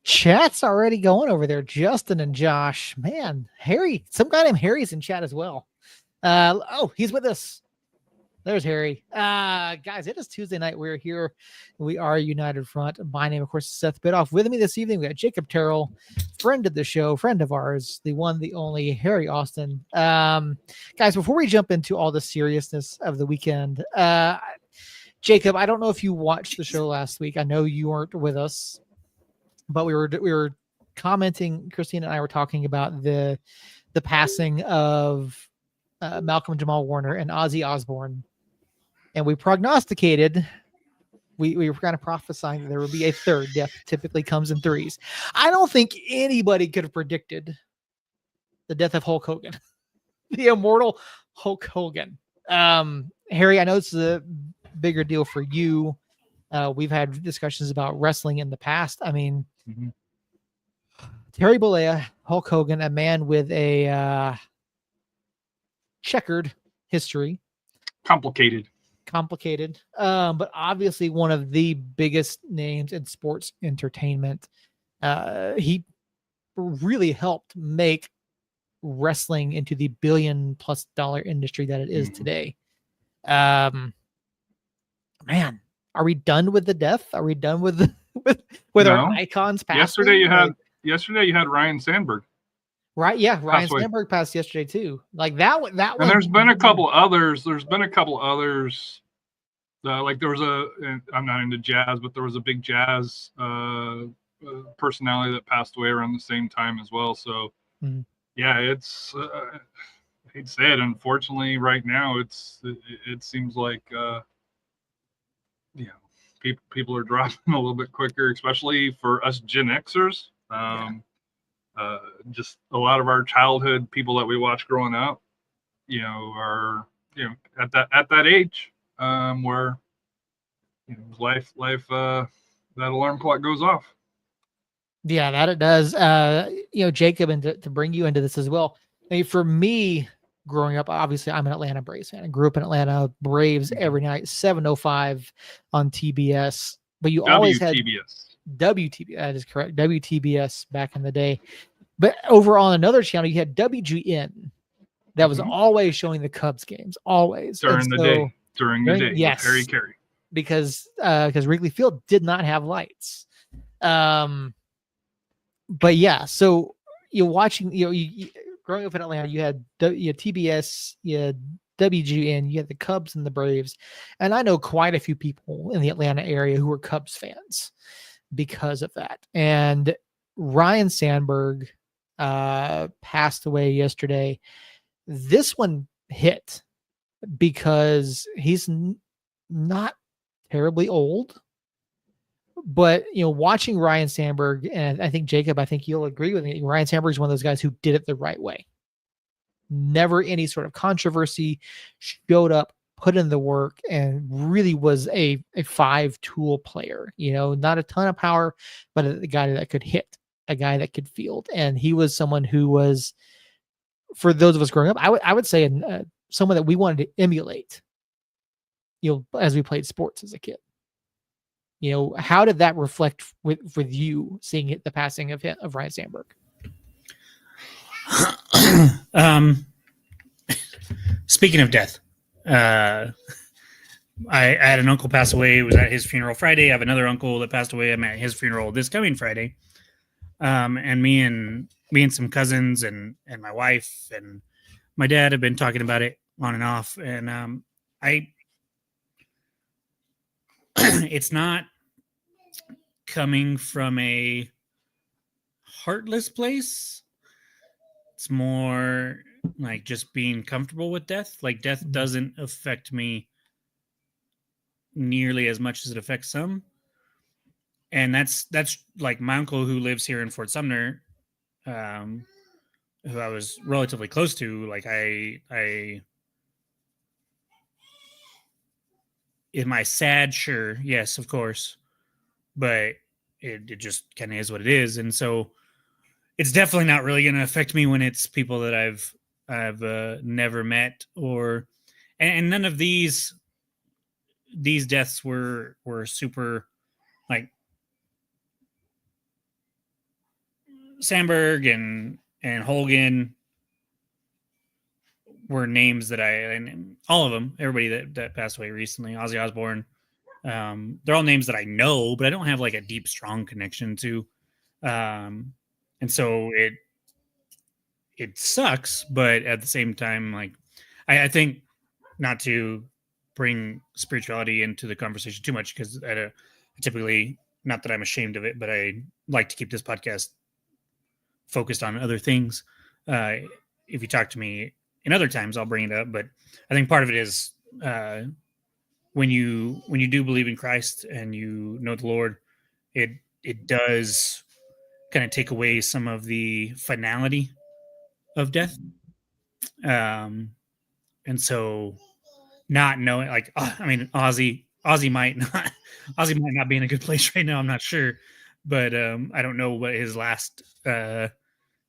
Chat's already going over there. Justin and Josh, man, Harry, some guy named Harry's in chat as well. He's with us. There's Harry. Guys, it is Tuesday night. We're here. We are United Front. My name, of course, is Seth Bidoff. With me this evening, we got Jacob Terrell, friend of the show, friend of ours, the one, the only Harry Austin. Guys, before we jump into all the seriousness of the weekend, Jacob, I don't know if you watched the show last week. I know you weren't with us, but we were commenting. Christine and I were talking about the passing of Malcolm Jamal Warner and Ozzy Osbourne. And we prognosticated, we were kind of prophesying that there would be a third. Death typically comes in threes. I don't think anybody could have predicted the death of Hulk Hogan, the immortal Hulk Hogan. Harry, I know this is a bigger deal for you. We've had discussions about wrestling in the past. I mean, Terry Bollea, Hulk Hogan, a man with a checkered history. Complicated, but obviously one of the biggest names in sports entertainment. He really helped make wrestling into the $1 billion+ industry that it is today. Man, are we done with the death? Are we done with our icons passing? Yesterday you had Ryan Sandberg. Right, yeah, Ryan Sandberg passed yesterday too. Like that one. And there's been a couple others. Like there was I'm not into jazz, but there was a big jazz personality that passed away around the same time as well. So yeah, it's I hate to say it, unfortunately, right now it seems like people are dropping a little bit quicker, especially for us Gen Xers. Just a lot of our childhood people that we watched growing up, are at that age where life that alarm clock goes off. Yeah, that it does. Jacob, and to bring you into this as well. I mean, for me, growing up, obviously I'm an Atlanta Braves fan. I grew up in Atlanta. Braves every night, 7:05 on TBS. But you always had WTBS. That is correct. WTBS back in the day. But over on another channel, you had WGN. That was always showing the Cubs games, always during the day. Yes, with Harry Carey, because Wrigley Field did not have lights. But yeah, so you're watching. You growing up in Atlanta, you had TBS, you had WGN, you had the Cubs and the Braves, and I know quite a few people in the Atlanta area who were Cubs fans because of that. And Ryan Sandberg passed away yesterday. This one hit because he's not terribly old, but watching Ryan Sandberg, and I think Jacob, I think you'll agree with me, Ryan Sandberg is one of those guys who did it the right way. Never any sort of controversy, showed up, put in the work, and really was a 5-tool player. Not a ton of power, but a guy that could hit, a guy that could field. And he was someone who was, for those of us growing up, I would say someone that we wanted to emulate, as we played sports as a kid. How did that reflect with you seeing the passing of Ryan Sandberg? Speaking of death, I had an uncle pass away. It was at his funeral Friday. I have another uncle that passed away. I'm at his funeral this coming Friday. And me and some cousins and my wife and my dad have been talking about it on and off. And it's not coming from a heartless place. It's more like just being comfortable with death. Like death doesn't affect me nearly as much as it affects some. And that's like my uncle who lives here in Fort Sumner, who I was relatively close to. Like am I sad? Sure. Yes, of course. But it just kind of is what it is. And so it's definitely not really going to affect me when it's people that I've never met, and none of these deaths were super like Sandberg and Holgan were names that and all of them, everybody that passed away recently, Ozzy Osbourne, they're all names that I know, but I don't have like a deep, strong connection to. And so it sucks, but at the same time, like I think, not to bring spirituality into the conversation too much, because I typically, not that I'm ashamed of it, but I like to keep this podcast focused on other things. If you talk to me in other times, I'll bring it up. But I think part of it is when you do believe in Christ and you know the Lord, it does kind of take away some of the finality of death. And so not knowing, like, I mean, Ozzy might not be in a good place right now. I'm not sure, but I don't know what his last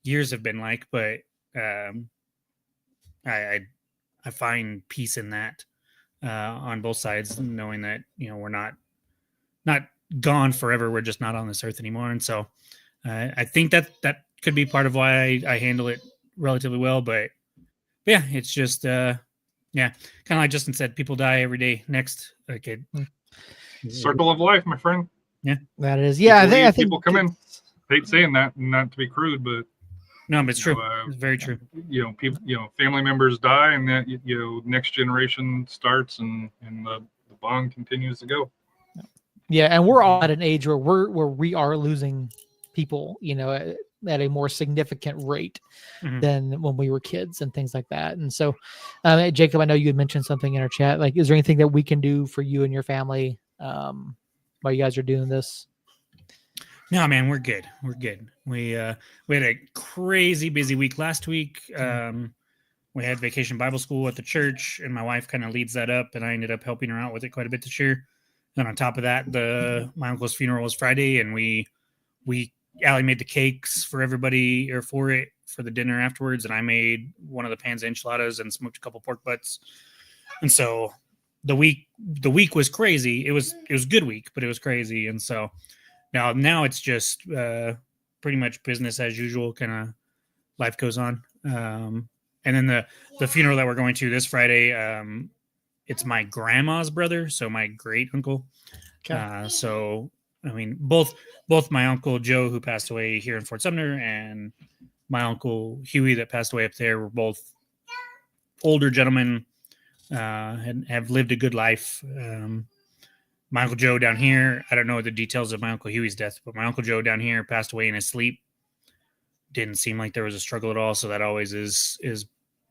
years have been like, but I find peace in that on both sides, knowing that, you know, we're not gone forever. We're just not on this earth anymore. And so I think that could be part of why I handle it relatively well. But yeah, it's just kind of like Justin said, people die every day. Next, like circle of life, my friend. Yeah, that is. Yeah, I think people come in. Hate saying that, not to be crude, but no, but it's true. It's very true. You know, people, you know, family members die, and that, you know, next generation starts, and the bond continues to go. Yeah, and we're all at an age where we are losing people, you know, at a more significant rate than when we were kids and things like that. And so, Jacob, I know you had mentioned something in our chat. Like, is there anything that we can do for you and your family while you guys are doing this? No, man, we're good. We're good. We had a crazy busy week last week. We had Vacation Bible School at the church, and my wife kind of leads that up, and I ended up helping her out with it quite a bit this year. And on top of that, my uncle's funeral was Friday, and Allie made the cakes for everybody, or for the dinner afterwards, and I made one of the pans of enchiladas and smoked a couple pork butts. And so the week was crazy. It was a good week, but it was crazy. And so now it's just pretty much business as usual. Kind of life goes on. And then the funeral that we're going to this Friday, it's my grandma's brother, so my great uncle. Okay. So I mean, both my uncle Joe, who passed away here in Fort Sumner, and my uncle Huey, that passed away up there, were both older gentlemen, and have lived a good life. My Uncle Joe down here, I don't know the details of my Uncle Huey's death, but my Uncle Joe down here passed away in his sleep. Didn't seem like there was a struggle at all, so that always is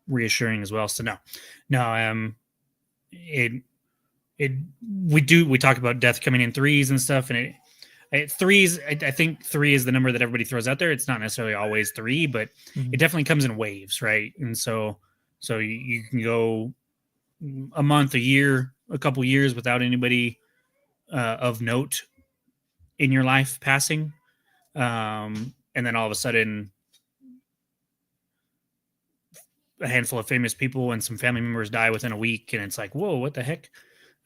reassuring as well. So we talk about death coming in threes and stuff, and threes, I think 3 is the number that everybody throws out there. It's not necessarily always 3, but it definitely comes in waves, right? And so you can go a month, a year, a couple years without anybody of note in your life passing, and then all of a sudden a handful of famous people and some family members die within a week, and it's like, whoa, what the heck?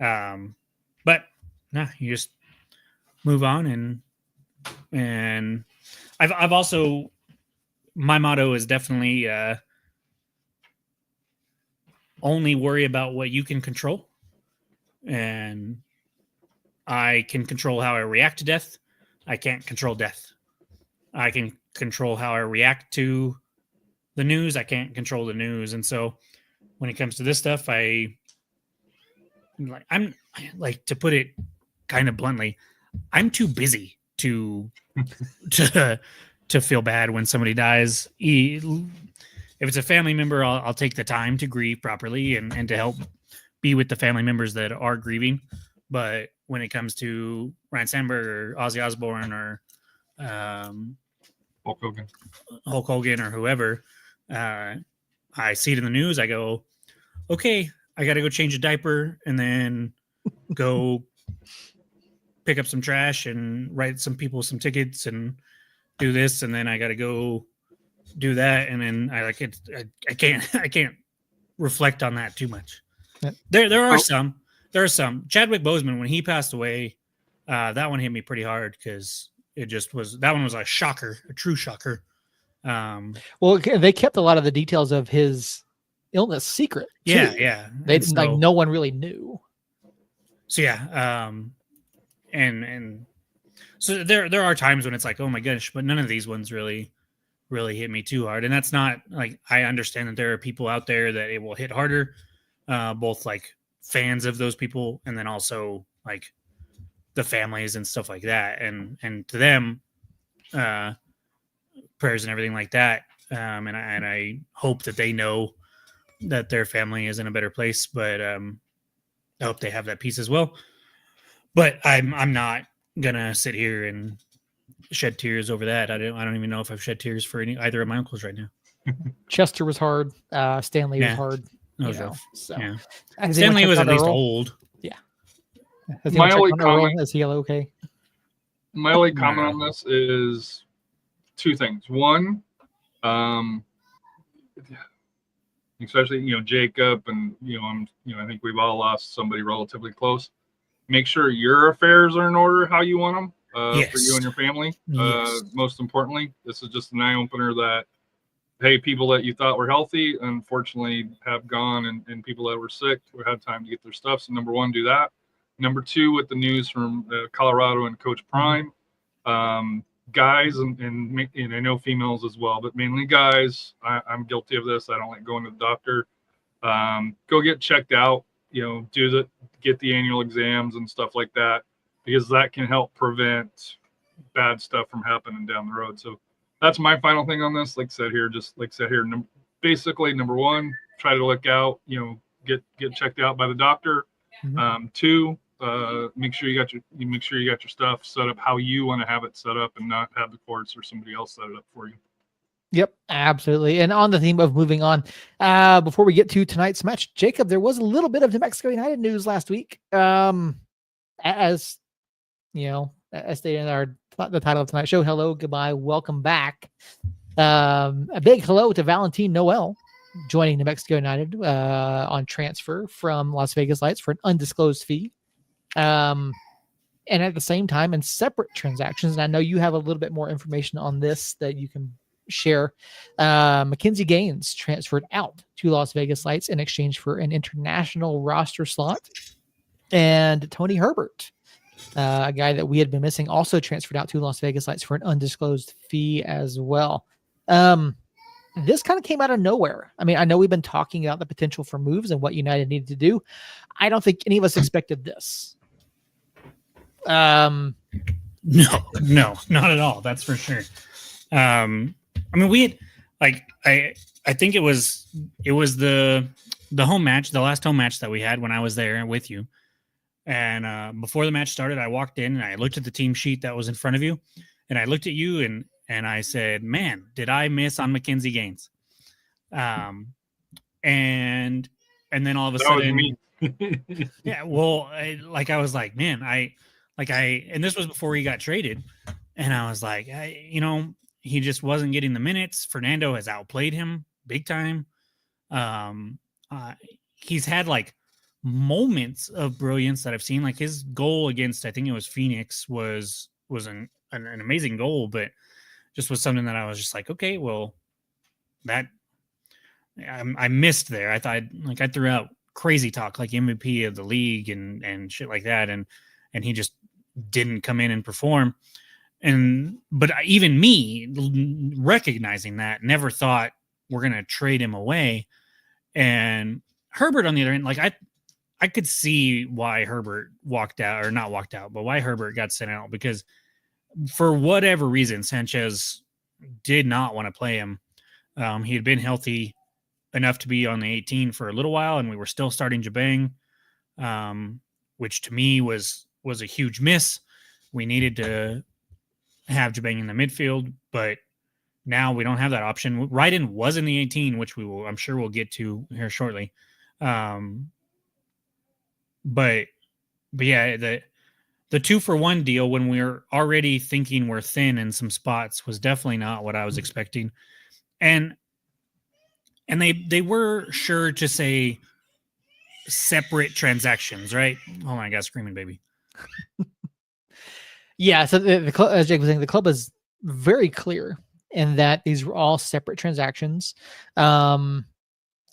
But no, you just move on. And I've also, my motto is definitely only worry about what you can control. And I can control how I react to death. I can't control death. I can control how I react to the news. I can't control the news. And so when it comes to this stuff, I'm like, to put it kind of bluntly, I'm too busy to feel bad when somebody dies. If it's a family member, I'll take the time to grieve properly and to help be with the family members that are grieving. But when it comes to Ryan Sandberg or Ozzy Osbourne or Hulk Hogan or whoever, I see it in the news. I go, okay, I got to go change a diaper and then go pick up some trash and write some people some tickets and do this, and then I got to go do that, and then I can't reflect on that too much. Yep. There are some. Chadwick Boseman, when he passed away, that one hit me pretty hard because it just was, that one was a shocker, a true shocker. Well, they kept a lot of the details of his illness secret. Yeah, too. yeah. They And like so- no one really knew. So yeah, and so there are times when it's like, oh my gosh, but none of these ones really hit me too hard. And that's not like, I understand that there are people out there that it will hit harder, both like fans of those people and then also like the families and stuff like that. And to them, prayers and everything like that. And I hope that they know that their family is in a better place, but I hope they have that peace as well. But I'm not gonna sit here and shed tears over that. I don't even know if I've shed tears for either of my uncles right now. Chester was hard. Stanley was Yeah, hard. That was you know, rough. So Yeah. Has Stanley anyone was checked at on least Earl? old. Has My anyone only checked on Earl? comment- Is he okay? My only comment on this is two things. One, especially Jacob, and I think we've all lost somebody relatively close. Make sure your affairs are in order how you want them for you Yes. and your family. Yes. Most importantly, this is just an eye opener that, hey, people that you thought were healthy unfortunately have gone, and people that were sick who had time to get their stuff. So number one, do that. Number two, with the news from Colorado and Coach Prime, guys, and I know females as well, but mainly guys, I'm guilty of this. I don't like going to the doctor. Go get checked out, get the annual exams and stuff like that, because that can help prevent bad stuff from happening down the road. So that's my final thing on this. Basically, number one, try to look out, get checked out by the doctor. Two, make sure you got your stuff set up how you want to have it set up, and not have the courts or somebody else set it up for you. Yep, absolutely. And on the theme of moving on, before we get to tonight's match, Jacob, there was a little bit of New Mexico United news last week. As stated in the title of tonight's show, hello, goodbye, welcome back. A big hello to Valentine Noel joining New Mexico United on transfer from Las Vegas Lights for an undisclosed fee. And at the same time, in separate transactions, and I know you have a little bit more information on this that you can share. Mackenzie Gaines transferred out to Las Vegas Lights in exchange for an international roster slot. And Tony Herbert, a guy that we had been missing, also transferred out to Las Vegas Lights for an undisclosed fee as well. This kind of came out of nowhere. I mean, I know we've been talking about the potential for moves and what United needed to do. I don't think any of us expected this. No, not at all. That's for sure. I mean, we had, like, I think it was the home match, the last home match that we had when I was there with you. And before the match started, I walked in and I looked at the team sheet that was in front of you, and I looked at you and I said, man, did I miss on Mackenzie Gaines? And then all of a sudden, yeah, well, I was like, man, and this was before he got traded, and I was like, he just wasn't getting the minutes. Fernando has outplayed him big time. He's had like moments of brilliance that I've seen. Like his goal against, I think it was Phoenix, was an amazing goal, but just was something that I was just like, okay, well, that I missed there. I thought, like, I threw out crazy talk like MVP of the league and shit like that, and he just didn't come in and perform. But even me recognizing that, never thought we're gonna trade him away. And Herbert, on the other end, like I could see why Herbert walked out, or not walked out, but why Herbert got sent out, because for whatever reason, Sanchez did not want to play him. He had been healthy enough to be on the 18 for a little while, and we were still starting Jabang, which to me was a huge miss. We needed to have Jabang in the midfield, but now we don't have that option. Ryden was in the 18, which I'm sure we'll get to here shortly. But yeah, the 2-for-1 deal, when we're already thinking we're thin in some spots, was definitely not what I was expecting. And they were sure to say separate transactions, right? Oh my God, screaming baby. Yeah. So the club, as Jake was saying, the club is very clear in that these were all separate transactions,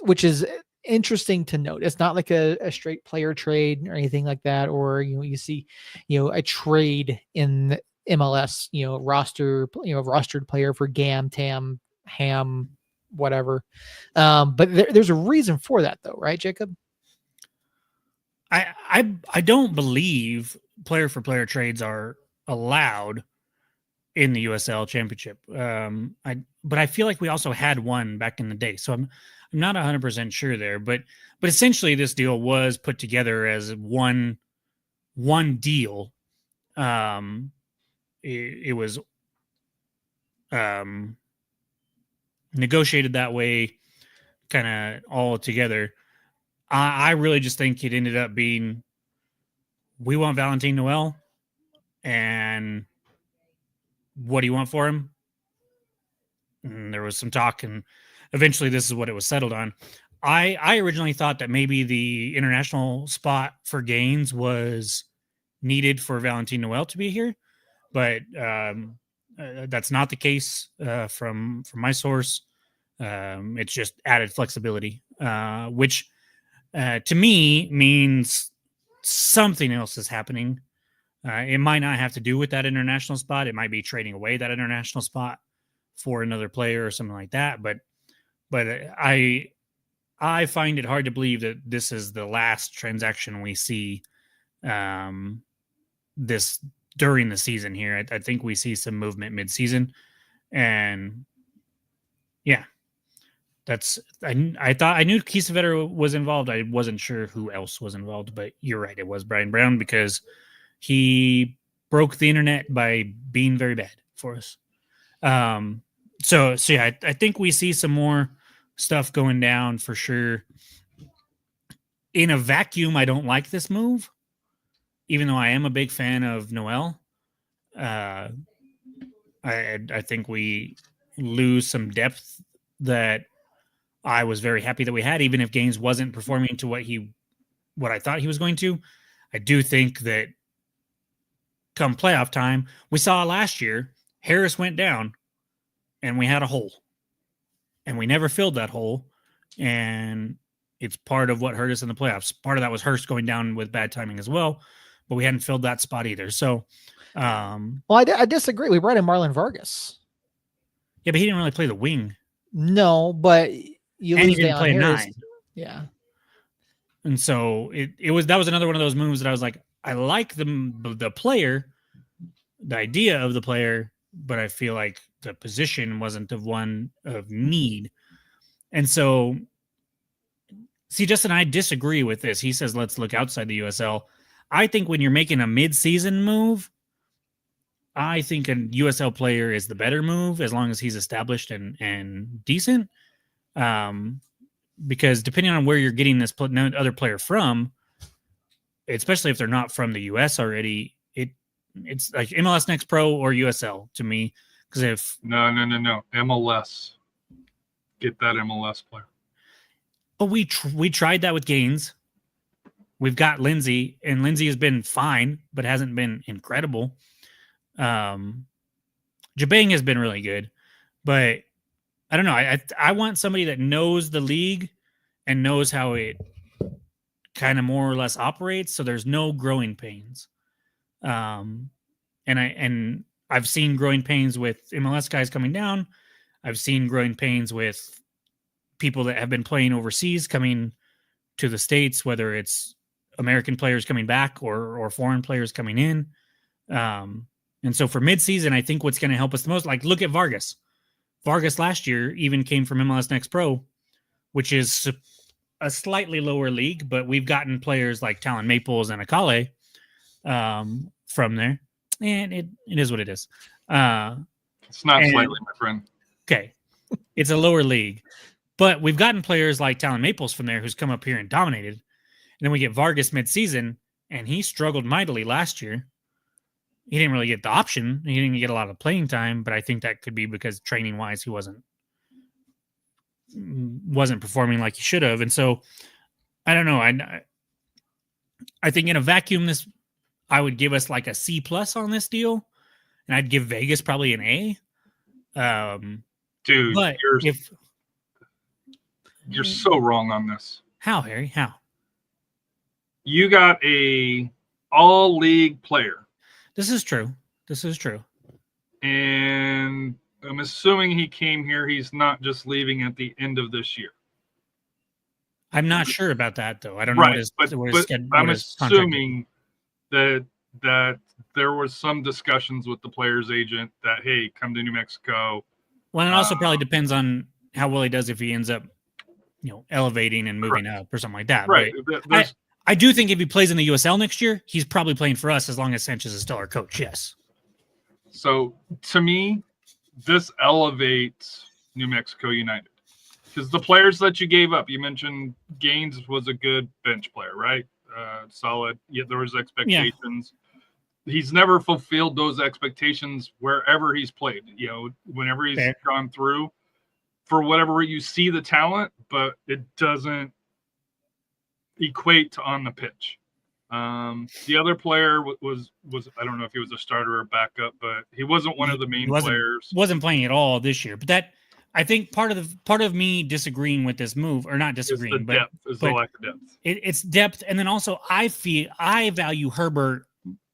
which is interesting to note. It's not like a straight player trade or anything like that, or you see, a trade in MLS, rostered player for Gam, Tam, Ham, whatever. But there's a reason for that, though, right, Jacob? I don't believe player for player trades are allowed in the USL Championship. But I feel like we also had one back in the day, so I'm not 100% sure there. But essentially, this deal was put together as one deal. It was negotiated that way, kind of all together. I really just think it ended up being, we want Valentin Noel, and what do you want for him? And there was some talk, and eventually this is what it was settled on. I originally thought that maybe the international spot for Gaines was needed for Valentin Noel to be here, but that's not the case from my source. It's just added flexibility, which to me means something else is happening. It might not have to do with that international spot. It might be trading away that international spot for another player or something like that. But I find it hard to believe that this is the last transaction we see this during the season here. I think we see some movement mid-season, and yeah, that's I thought I knew Kiesewetter was involved. I wasn't sure who else was involved, but you're right, it was Brian Brown, because he broke the internet by being very bad for us. So yeah, I think we see some more stuff going down for sure. In a vacuum, I don't like this move, even though I am a big fan of Noel. I think we lose some depth that I was very happy that we had, even if Gaines wasn't performing to what I thought he was going to. I do think that come playoff time, we saw last year, Harris went down and we had a hole, and we never filled that hole. And it's part of what hurt us in the playoffs. Part of that was Hurst going down with bad timing as well, but we hadn't filled that spot either. So, well, I disagree. We brought in Marlon Vargas. Yeah, but he didn't really play the wing. No, but you and lose he didn't play Harris. 9. Yeah. And so that was another one of those moves that I was like, I like the player, the idea of the player, but I feel like the position wasn't of one of need. And so, see, Justin, I disagree with this. He says, let's look outside the USL. I think when you're making a mid-season move, I think a USL player is the better move as long as he's established and decent. Because depending on where you're getting this other player from, especially if they're not from the US already, it's like MLS Next Pro or USL to me. Because if no MLS, get that MLS player. But we tried that with Gaines. We've got Lindsay, and Lindsay has been fine, but hasn't been incredible. Jabang has been really good, but I don't know. I want somebody that knows the league and knows how it kind of more or less operates, so there's no growing pains. And I've seen growing pains with MLS guys coming down. I've seen growing pains with people that have been playing overseas coming to the States, whether it's American players coming back or foreign players coming in. And so for midseason, I think what's going to help us the most, like look at Vargas. Vargas last year even came from MLS Next Pro, which is a slightly lower league, but we've gotten players like Talon Maples and Akale from there. And it is what it is. It's not slightly, my friend. Okay. It's a lower league. But we've gotten players like Talon Maples from there who's come up here and dominated. And then we get Vargas midseason, and he struggled mightily last year. He didn't really get the option. He didn't get a lot of playing time, but I think that could be because training-wise he wasn't performing like he should have. And so, I don't know. I think in a vacuum, I would give us like a C+ on this deal, and I'd give Vegas probably an A. Dude, but you're so wrong on this. How, Harry? How? You got a all-league player. This is true. This is true. And I'm assuming he came here. He's not just leaving at the end of this year. I'm not sure about that, though. I don't know I'm assuming that there was some discussions with the player's agent that, hey, come to New Mexico. Well, it also probably depends on how well he does if he ends up, elevating and moving up or something like that. Right. But I do think if he plays in the USL next year, he's probably playing for us as long as Sanchez is still our coach. Yes. So to me, this elevates New Mexico United because the players that you gave up, you mentioned Gaines was a good bench player, right? Solid. Yet there was expectations. Yeah. He's never fulfilled those expectations wherever he's played. Whenever he's gone through, for whatever you see the talent, but it doesn't equate to on the pitch. The other player was I don't know if he was a starter or backup, but he wasn't one of the main players. Wasn't playing at all this year. But that, I think part of me disagreeing with this move, or not disagreeing, the lack of depth. It's depth, and then also I value Herbert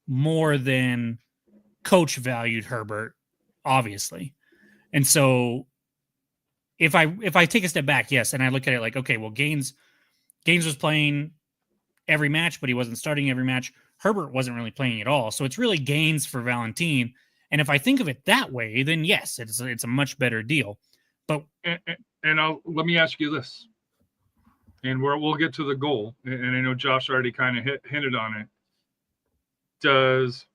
more than coach valued Herbert, obviously, and so if I take a step back, yes, and I look at it like, okay, well, Gaines was playing every match, but he wasn't starting every match. Herbert wasn't really playing at all. So it's really Gaines for Valentin. And if I think of it that way, then yes, it's a much better deal. But let me ask you this, and we'll get to the goal. And I know Josh already kind of hinted on it. Does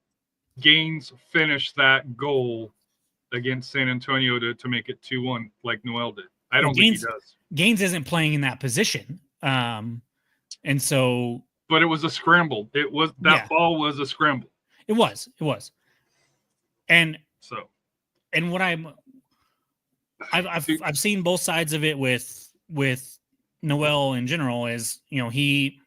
Gaines finish that goal against San Antonio to make it 2-1 like Noel did? I don't think he does. Gaines isn't playing in that position. And so, but it was a scramble. It was ball was a scramble. It was. And so, and what I've seen both sides of it with Noel in general is, he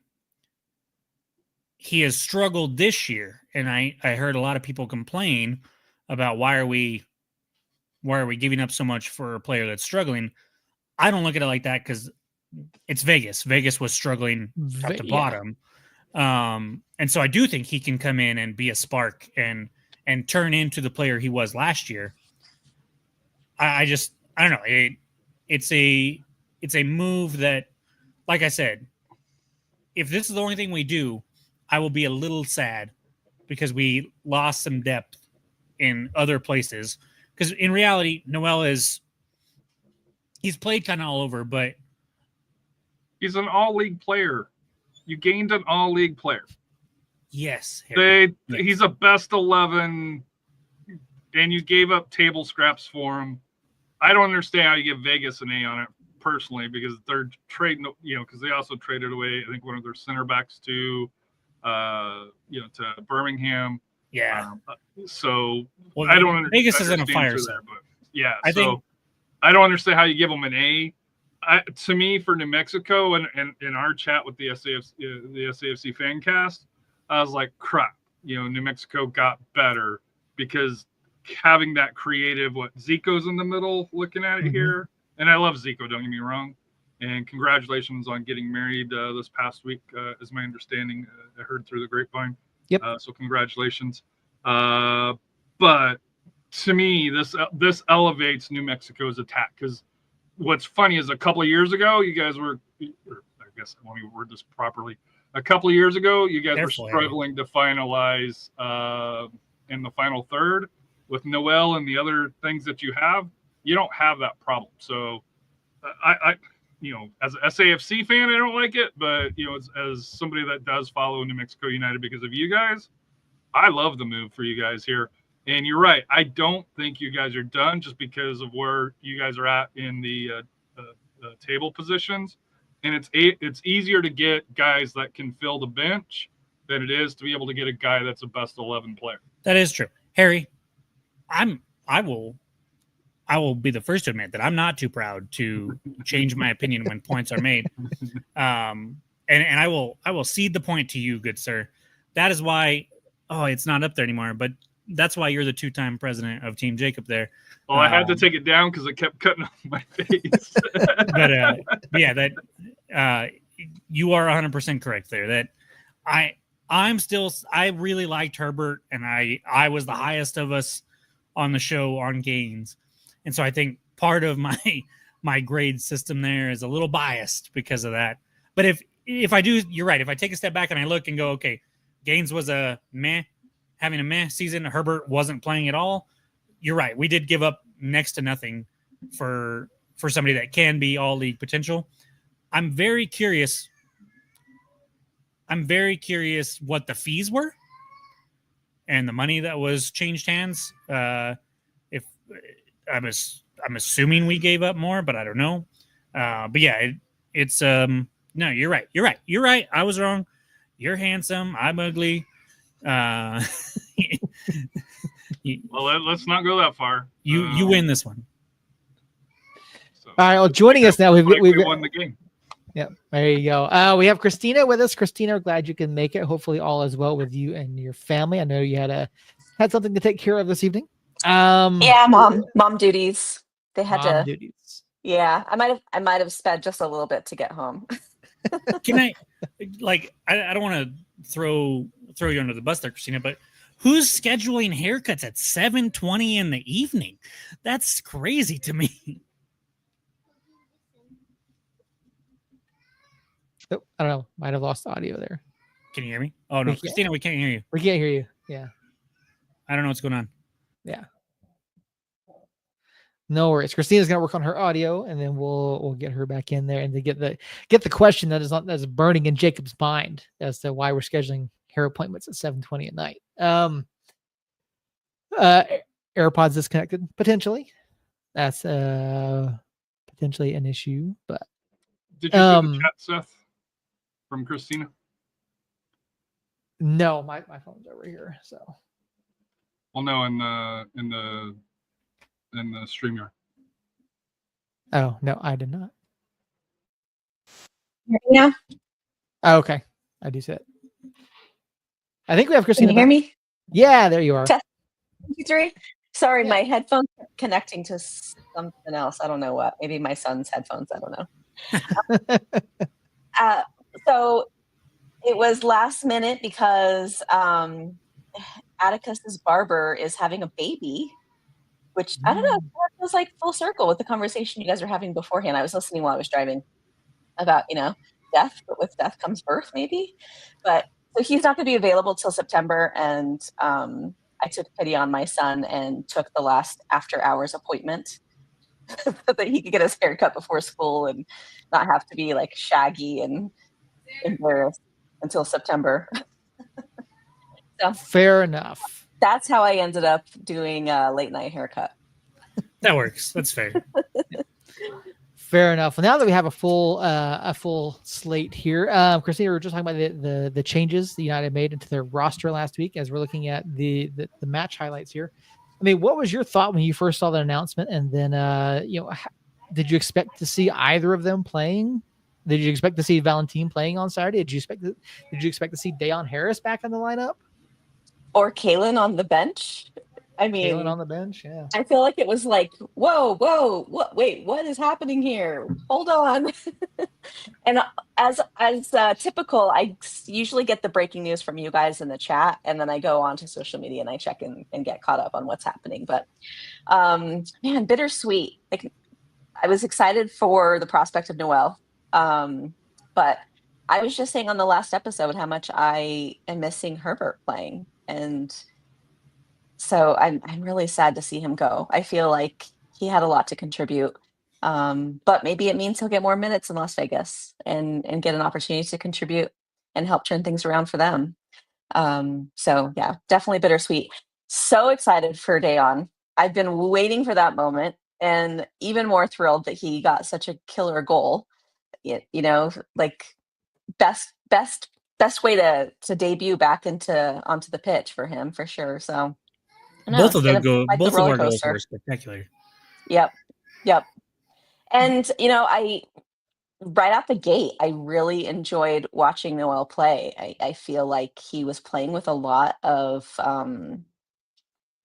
has struggled this year. And I heard a lot of people complain about why are we giving up so much for a player that's struggling? I don't look at it like that because it's Vegas. Vegas was struggling at the bottom. And so I do think he can come in and be a spark and turn into the player he was last year. I don't know. It's a move that, like I said, if this is the only thing we do, I will be a little sad because we lost some depth in other places. Because in reality, Noel he's played kind of all over, but he's an all-league player. You gained an all-league player. Yes. He's a best 11, and you gave up table scraps for him. I don't understand how you give Vegas an A on it personally, because they're trading, because they also traded away, I think, one of their center backs to Birmingham. Yeah. So I don't understand. Vegas is in a fire zone. But yeah. I don't understand how you give them an A. To me, for New Mexico, and in our chat with the SAFC fan cast, I was like, crap. New Mexico got better because having that creative. Zico's in the middle, looking at it here, and I love Zico. Don't get me wrong. And congratulations on getting married this past week, is my understanding. I heard through the grapevine. Yep. So congratulations. But to me, this elevates New Mexico's attack, because what's funny is a couple of years ago, you guys were, I guess let me word this properly. A couple of years ago, you guys were struggling to finalize in the final third with Noel and the other things that you have. You don't have that problem. So I as an SAFC fan, I don't like it, but as somebody that does follow New Mexico United because of you guys, I love the move for you guys here. And you're right. I don't think you guys are done just because of where you guys are at in the table positions. And it's easier to get guys that can fill the bench than it is to be able to get a guy that's a best 11 player. That is true. Harry, I will be the first to admit that I'm not too proud to change my opinion when points are made. And I will cede the point to you, good sir. That is why oh, it's not up there anymore. But that's why you're the 2-time president of Team Jacob there. Well, I had to take it down because it kept cutting off my face. but yeah, that you are 100% correct there. That I really liked Herbert, and I was the highest of us on the show on gains, and so I think part of my grade system there is a little biased because of that. But if I do, you're right. If I take a step back and I look and go, okay, Gaines was having a meh season. Herbert wasn't playing at all. You're right. We did give up next to nothing for somebody that can be all league potential. I'm very curious what the fees were and the money that was changed hands. If I'm assuming we gave up more, but I don't know. But yeah, it's no, you're right. I was wrong. You're handsome. I'm ugly. Well, let's not go that far. You win this one. So, all right. Well, joining us now, we've won the game. Yeah, there you go. We have Christina with us. Christina, we're glad you can make it. Hopefully, all is well with you and your family. I know you had something to take care of this evening. Yeah, mom duties. They had mom duties. Yeah, I might have sped just a little bit to get home. Can I don't want to throw you under the bus there, Christina, but who's scheduling haircuts at 7:20 in the evening? That's crazy to me. Oh, I don't know. Might have lost audio there. Can you hear me? Oh no, Christina, we can't hear you. We can't hear you. Yeah. I don't know what's going on. Yeah. No worries. Christina's gonna work on her audio, and then we'll get her back in there and to get the question that's burning in Jacob's mind as to why we're scheduling hair appointments at 7:20 at night. AirPods disconnected potentially. That's potentially an issue, but did you get the chat, Seth, from Christina? No, my phone's over here. So. Well, no, in the StreamYard. Oh no, I did not. Yeah. Oh, okay, I do see it. I think we have Christina. Can you hear me? Yeah, there you are. Test 3. Sorry, my headphones are connecting to something else. I don't know what. Maybe my son's headphones. I don't know. So it was last minute because Atticus's barber is having a baby, which I don't know. It was like full circle with the conversation you guys were having beforehand. I was listening while I was driving about, death, but with death comes birth, maybe. But so he's not going to be available till September, and I took pity on my son and took the last after hours appointment so that he could get his hair cut before school and not have to be like shaggy and embarrassed until September. So fair enough. That's how I ended up doing a late night haircut. That works. That's fair. Fair enough. Well, now that we have a full slate here, Christina, we were just talking about the changes the United made into their roster last week. As we're looking at the match highlights here, I mean, what was your thought when you first saw that announcement? And then, did you expect to see either of them playing? Did you expect to see Valentin playing on Saturday? Did you expect to see Dayon Harris back in the lineup? Or Kalen on the bench? I mean, Kalen on the bench, yeah. I feel like it was like, whoa, wait, what is happening here? Hold on. And as typical, I usually get the breaking news from you guys in the chat, and then I go onto social media and I check and get caught up on what's happening. But man, bittersweet. Like, I was excited for the prospect of Noel, but I was just saying on the last episode how much I am missing Herbert playing, and so I'm really sad to see him go. I feel like he had a lot to contribute, but maybe it means he'll get more minutes in Las Vegas and get an opportunity to contribute and help turn things around for them. So yeah, definitely bittersweet. So excited for Dayon. I've been waiting for that moment, and even more thrilled that he got such a killer goal. Like best way to debut back onto the pitch for him, for sure. So both of our goals were spectacular. Yep. And right out the gate, I really enjoyed watching Noel play. I feel like he was playing with a lot of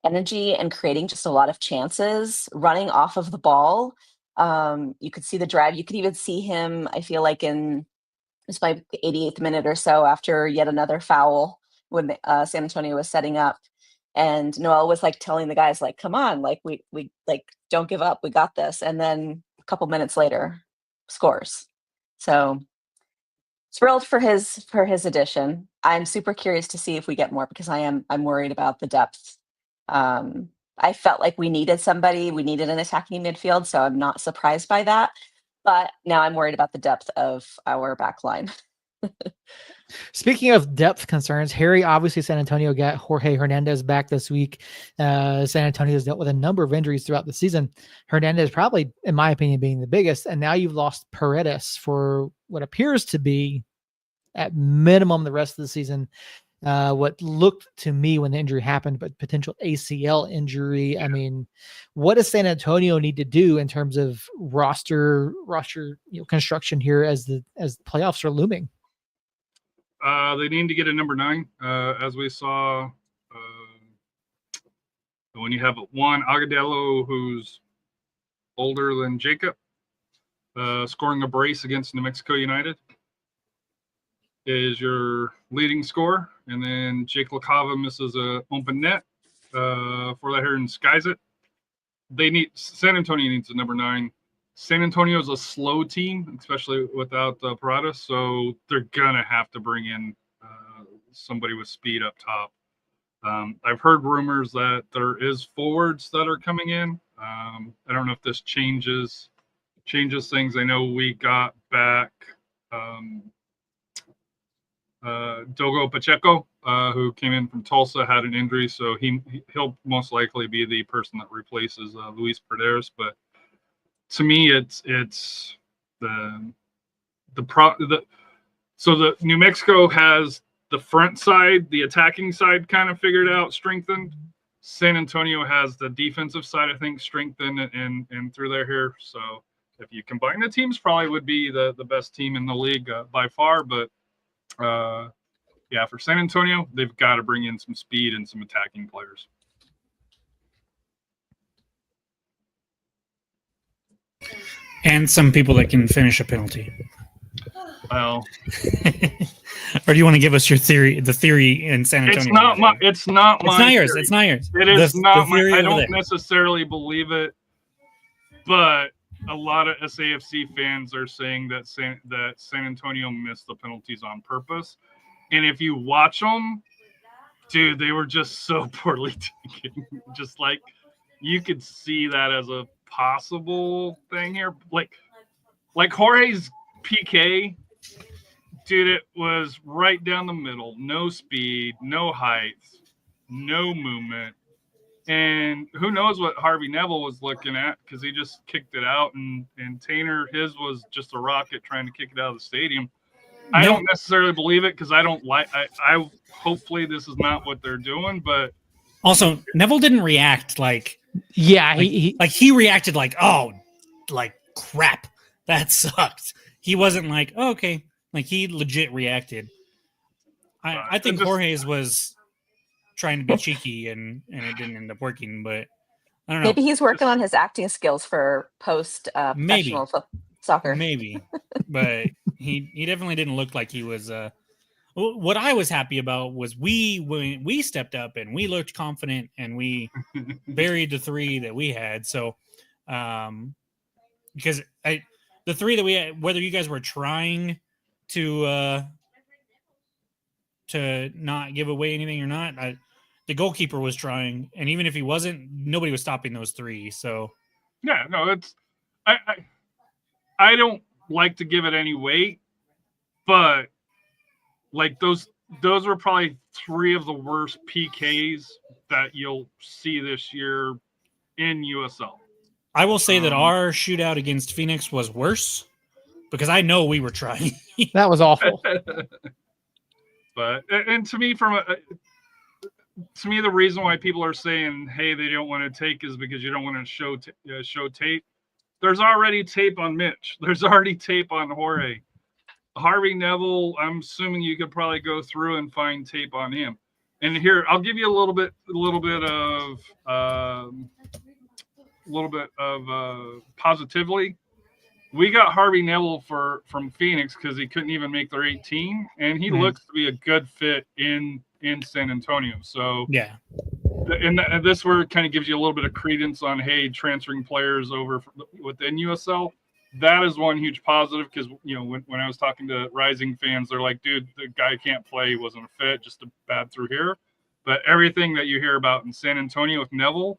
energy and creating just a lot of chances, running off of the ball. You could see the drive. You could even see him, I feel like, in it's by the 88th minute or so after yet another foul when San Antonio was setting up. And Noel was like telling the guys, like, come on, like we like don't give up, we got this. And then a couple minutes later, scores. So thrilled for his addition. I'm super curious to see if we get more because I'm worried about the depth. Um, I felt like we needed somebody, we needed an attacking midfield, so I'm not surprised by that. But now I'm worried about the depth of our back line. Speaking of depth concerns, Harry, obviously San Antonio got Jorge Hernandez back this week. San Antonio has dealt with a number of injuries throughout the season. Hernandez probably, in my opinion, being the biggest. And now you've lost Paredes for what appears to be, at minimum, the rest of the season. What looked to me when the injury happened, but potential ACL injury. I mean, what does San Antonio need to do in terms of roster construction here as playoffs are looming? They need to get a number 9, as we saw when you have Juan Agudelo, who's older than Jacob, scoring a brace against New Mexico United, is your leading scorer, and then Jake LaCava misses a open net for that here and skies it. San Antonio needs a number 9. San Antonio is a slow team, especially without Paredes, so they're gonna have to bring in somebody with speed up top. I've heard rumors that there is forwards that are coming in. I don't know if this changes things. I know we got back Dogo Pacheco, who came in from Tulsa, had an injury, so he'll most likely be the person that replaces Luis Paredes. But to me, it's the New Mexico has the front side, the attacking side kind of figured out, strengthened. San Antonio has the defensive side, I think, strengthened and through there here. So if you combine the teams, probably would be the best team in the league by far. But yeah, for San Antonio, they've got to bring in some speed and some attacking players. And some people that can finish a penalty. Well, or do you want to give us your theory? The theory in San Antonio. It's not yours. It's not yours. It is not my. I don't necessarily believe it, but a lot of SAFC fans are saying that San Antonio missed the penalties on purpose. And if you watch them, dude, they were just so poorly taken. Just like you could see that as a possible thing here. Like Jorge's PK, dude, it was right down the middle. No speed, no height, no movement. And who knows what Harvey Neville was looking at, because he just kicked it out. And Tainer, his was just a rocket trying to kick it out of the stadium. I don't necessarily believe it because I don't like. I hopefully this is not what they're doing, but also Neville didn't react like. Yeah, he reacted like, oh, like crap, that sucked. He wasn't like, oh, okay, like he legit reacted. I think Jorge's was trying to be cheeky and it didn't end up working, but I don't know. Maybe he's working on his acting skills for post professional soccer. Maybe, but he definitely didn't look like he was. What I was happy about was when we stepped up and we looked confident and we buried the 3 that we had. So, because the 3 that we had, whether you guys were trying to not give away anything or not, the goalkeeper was trying, and even if he wasn't, nobody was stopping those 3. So, yeah, no, it's I don't like to give it any weight, but like those were probably 3 of the worst PKs that you'll see this year in USL. I will say that our shootout against Phoenix was worse because I know we were trying. That was awful. But and to me, the reason why people are saying, "Hey, they don't want to take," is because you don't want to show tape. there's already tape on Mitch. There's already tape on Jorge. Harvey Neville, I'm assuming you could probably go through and find tape on him. And here, I'll give you a little bit of positively. We got Harvey Neville from Phoenix because he couldn't even make their 18, and he looks to be a good fit in San Antonio. So yeah, and this where it kind of gives you a little bit of credence on, hey, transferring players over within USL. That is one huge positive because, when I was talking to Rising fans, they're like, dude, the guy can't play. He wasn't a fit, just a bad through here. But everything that you hear about in San Antonio with Neville,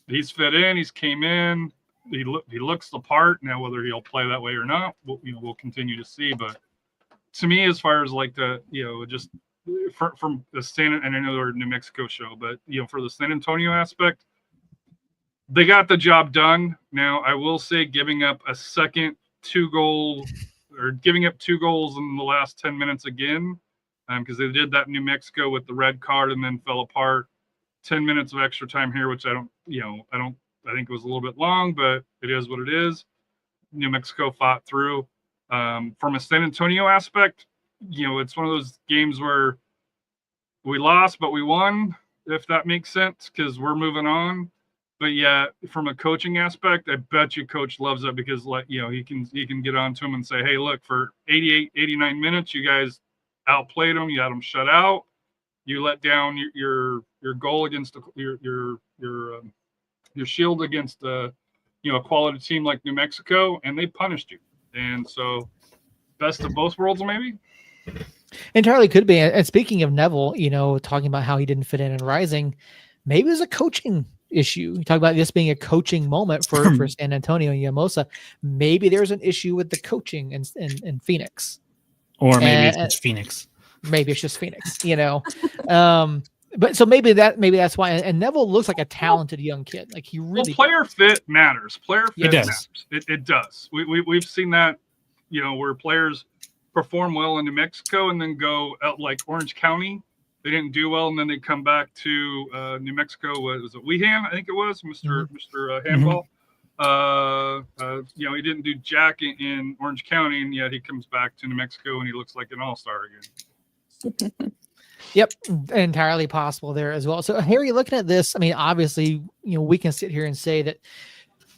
he's fit in. He's came in. He looks the part. Now, whether he'll play that way or not, we'll continue to see. But to me, as far as like just from the and I know they're a New Mexico show, but for the San Antonio aspect, they got the job done. Now, I will say giving up a second 2 goal or giving up 2 goals in the last 10 minutes again, because they did that in New Mexico with the red card and then fell apart. 10 minutes of extra time here, which I think it was a little bit long, but it is what it is. New Mexico fought through. From a San Antonio aspect, it's one of those games where we lost, but we won, if that makes sense, because we're moving on. But yeah, from a coaching aspect, I bet you coach loves that because he can get on to him and say, hey, look, for 88, 89 minutes, you guys outplayed them, you had them shut out, you let down your goal against your shield against a quality team like New Mexico, and they punished you. And so, best of both worlds, maybe. Entirely could be. And speaking of Neville, talking about how he didn't fit in Rising, maybe it was a coaching issue. You talk about this being a coaching moment for San Antonio and Yamosa. Maybe there's an issue with the coaching in Phoenix, or maybe it's just Phoenix. Maybe it's just Phoenix. But so maybe that's why. And Neville looks like a talented young kid. Like he really. Well, player fit matters. Player fit does. Matters. It does. We've seen that. Where players perform well in New Mexico and then go out like Orange County. They didn't do well, and then they come back to New Mexico. Was it Weehan? I think it was Mr. Handball. He didn't do jack in Orange County, and yet he comes back to New Mexico and he looks like an all-star again. Yep, entirely possible there as well. So, Harry, looking at this, I mean, obviously, we can sit here and say that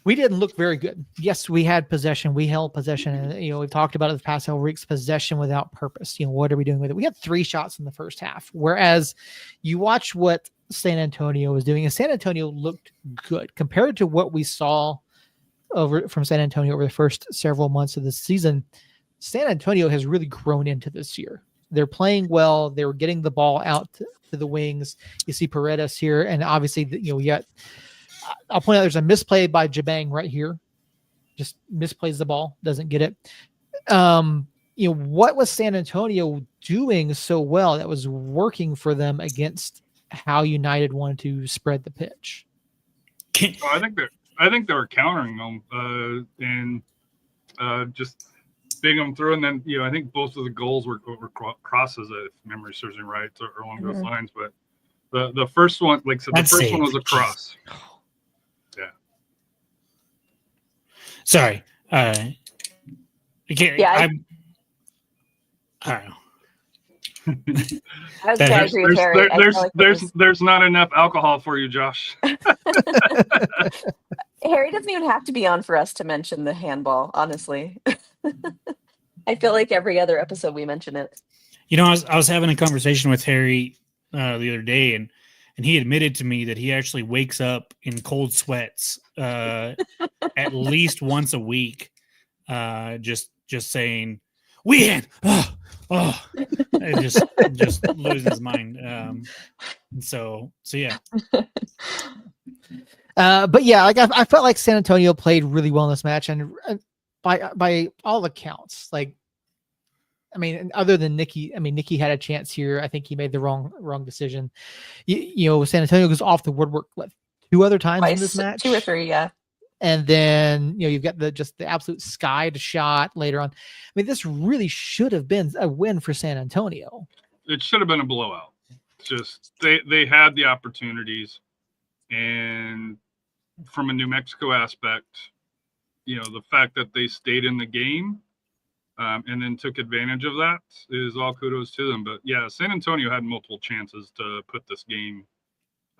we didn't look very good. Yes, we had possession. We held possession. And, we've talked about it the past several weeks, possession without purpose. What are we doing with it? We had 3 shots in the first half, whereas you watch what San Antonio was doing, and San Antonio looked good compared to what we saw from San Antonio over the first several months of the season. San Antonio has really grown into this year. They're playing well. They were getting the ball out to the wings. You see Paredes here, and obviously, we got. I'll point out there's a misplay by Jabang right here. Just misplays the ball, doesn't get it. What was San Antonio doing so well that was working for them against how United wanted to spread the pitch? Well, I think they were countering them and just big them through, and then I think both of the goals were crosses, if memory serves me right, or along those lines. But the first one, like I said, the first one was a cross. Yeah. Sorry. I can't. Yeah, I don't know. There's not enough alcohol for you, Josh. Harry doesn't even have to be on for us to mention the handball, honestly. I feel like every other episode we mention it. I was having a conversation with Harry the other day, and he admitted to me that he actually wakes up in cold sweats at least once a week, just saying, "Weehan, and just losing his mind." So yeah. But yeah, like I felt like San Antonio played really well in this match, and by all accounts, other than Nicky, Nicky had a chance here. I think he made the wrong decision. San Antonio goes off the woodwork 2 other times in this match, 2 or 3, yeah. And then you've got the absolute skied shot later on. This really should have been a win for San Antonio. It should have been a blowout. Just they had the opportunities, and from a New Mexico aspect, the fact that they stayed in the game and then took advantage of that is all kudos to them. But yeah, San Antonio had multiple chances to put this game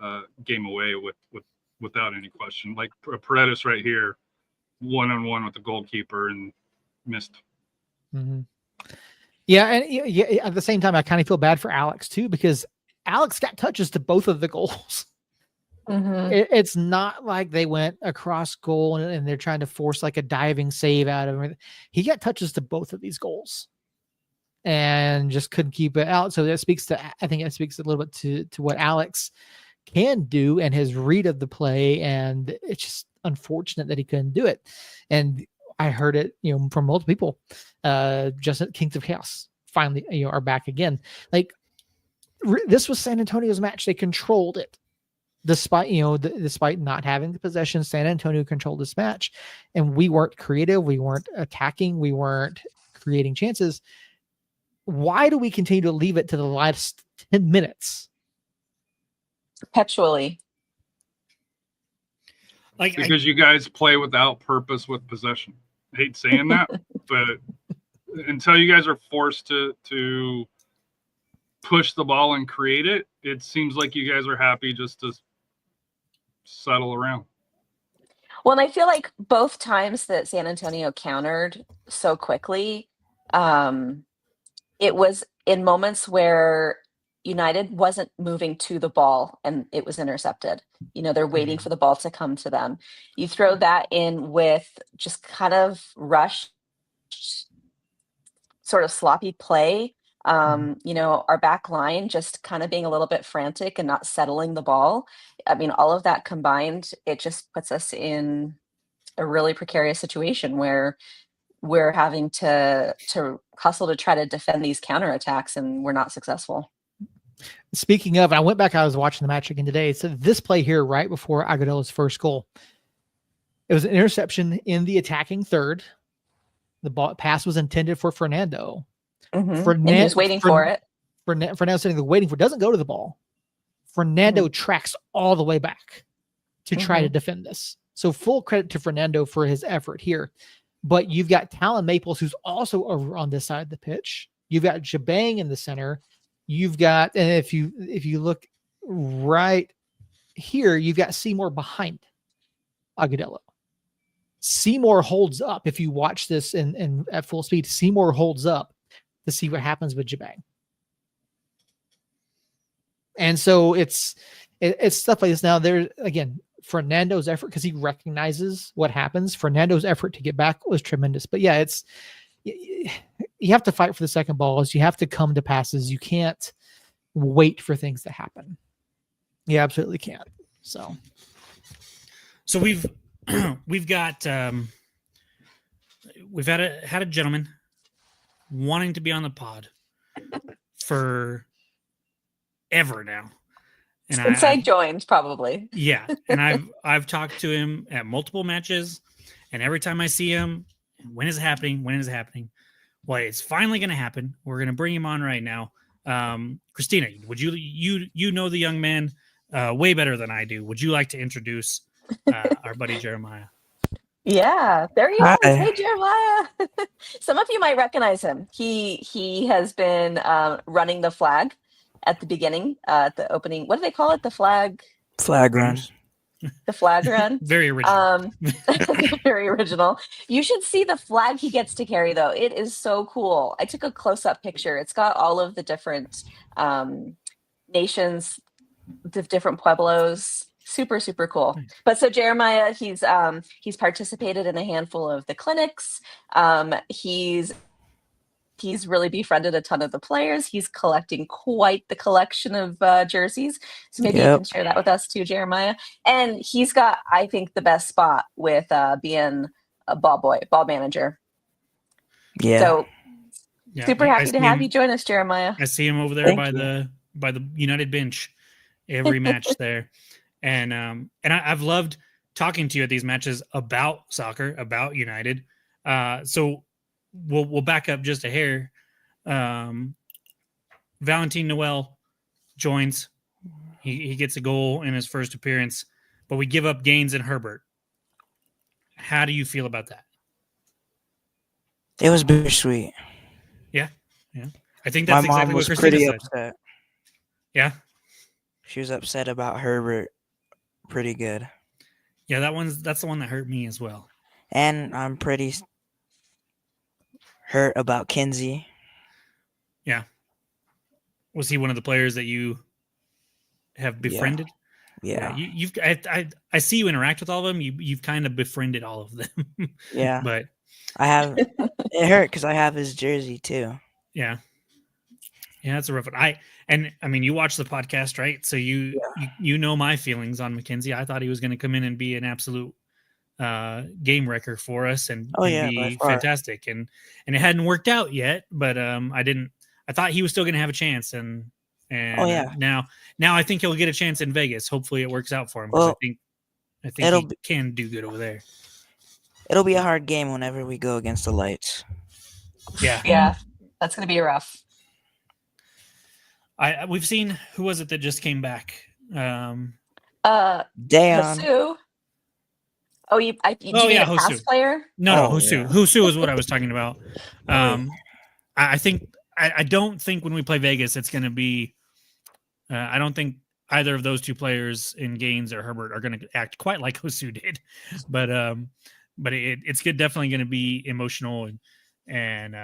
away without any question. Like Paredes right here, 1-on-1 with the goalkeeper and missed. Mm-hmm. Yeah, and yeah, at the same time, I kind of feel bad for Alex too, because Alex got touches to both of the goals. Mm-hmm. It's not like they went across goal and they're trying to force like a diving save out of him. He got touches to both of these goals and just couldn't keep it out. So I think it speaks a little bit to what Alex can do and his read of the play. And it's just unfortunate that he couldn't do it. And I heard it, from multiple people. Just Kings of Chaos finally, are back again. Like this was San Antonio's match. They controlled it. Despite despite not having the possession, San Antonio controlled this match, and we weren't creative, we weren't attacking, we weren't creating chances. Why do we continue to leave it to the last 10 minutes? Perpetually. Because you guys play without purpose with possession. I hate saying that, but until you guys are forced to push the ball and create it, it seems like you guys are happy just to settle around. Well, and I feel like both times that San Antonio countered so quickly, it was in moments where United wasn't moving to the ball and it was intercepted. They're waiting for the ball to come to them. You throw that in with just kind of rushed, sort of sloppy play. Our back line just kind of being a little bit frantic and not settling the ball. I mean, all of that combined, it just puts us in a really precarious situation where we're having to hustle to try to defend these counterattacks, and we're not successful. Speaking of, I went back, I was watching the match again today. So this play here, right before Agudalo's first goal, it was an interception in the attacking third. The ball pass was intended for Fernando. Mm-hmm. And he was waiting for it. Fernando sitting there waiting for it, doesn't go to the ball. Fernando tracks all the way back to try to defend this. So full credit to Fernando for his effort here. But you've got Talon Maples, who's also over on this side of the pitch. You've got Jabang in the center. You've got, and if you look right here, you've got Seymour behind Agudelo. Seymour holds up. If you watch this in at full speed, Seymour holds up to see what happens with Jabang. And so it's stuff like this. Now there's, again, Fernando's effort, because he recognizes what happens. Fernando's effort to get back was tremendous. But yeah, you have to fight for the second balls. You have to come to passes. You can't wait for things to happen. You absolutely can't. So we've got we've had a gentleman wanting to be on the pod for ever now. And since I joined, probably. Yeah. And I've talked to him at multiple matches, and every time I see him, when is it happening? When is it happening? Well, it's finally going to happen. We're going to bring him on right now. Christina, would you know the young man way better than I do. Would you like to introduce our buddy Jeremiah? Yeah, there he is. Hey, Jeremiah. Some of you might recognize him. He has been running the flag at the beginning, at the opening. What do they call it? The flag run. The flag run. Very original. Very original. You should see the flag he gets to carry, though. It is so cool. I took a close-up picture. It's got all of the different nations, the different pueblos. Super, super cool. Nice. But so Jeremiah, he's participated in a handful of the clinics. He's really befriended a ton of the players. He's collecting quite the collection of jerseys. So maybe you can share that with us too, Jeremiah. And he's got, I think, the best spot with being a ball manager. Yeah. So super happy to have you join us, Jeremiah. I see him over there by the United bench every match there. And I've loved talking to you at these matches about soccer, about United. So we'll back up just a hair. Valentin Noel joins. He gets a goal in his first appearance, but we give up Gaines and Herbert. How do you feel about that? It was bittersweet. Yeah. I think My that's mom exactly what was Christina pretty said. upset. Yeah. She was upset about Herbert pretty good. Yeah, that's the one that hurt me as well. And I'm pretty hurt about Kinsey. Yeah. Was he one of the players that you have befriended? Yeah. I see you interact with all of them. You've kind of befriended all of them. Yeah. But I have it hurt because I have his jersey too. yeah. Yeah, that's a rough one. I mean, you watch the podcast, right? So you know my feelings on Mackenzie. I thought he was going to come in and be an absolute game wrecker for us and by be far. fantastic. And it hadn't worked out yet, but I thought he was still going to have a chance. And now I think he'll get a chance in Vegas. Hopefully it works out for him. Well, I think he can do good over there. It'll be a hard game whenever we go against the Lights. Yeah. Yeah, that's going to be rough. We've seen, who was it that just came back? Dayon. Hosu. Oh, you mean a Hosu. pass player? No, Oh, Hosu. yeah. Hosu is what I was talking about. I think I don't think when we play Vegas it's going to be. I don't think either of those two players in Gaines or Herbert are going to act quite like Hosu did, but it's definitely going to be emotional and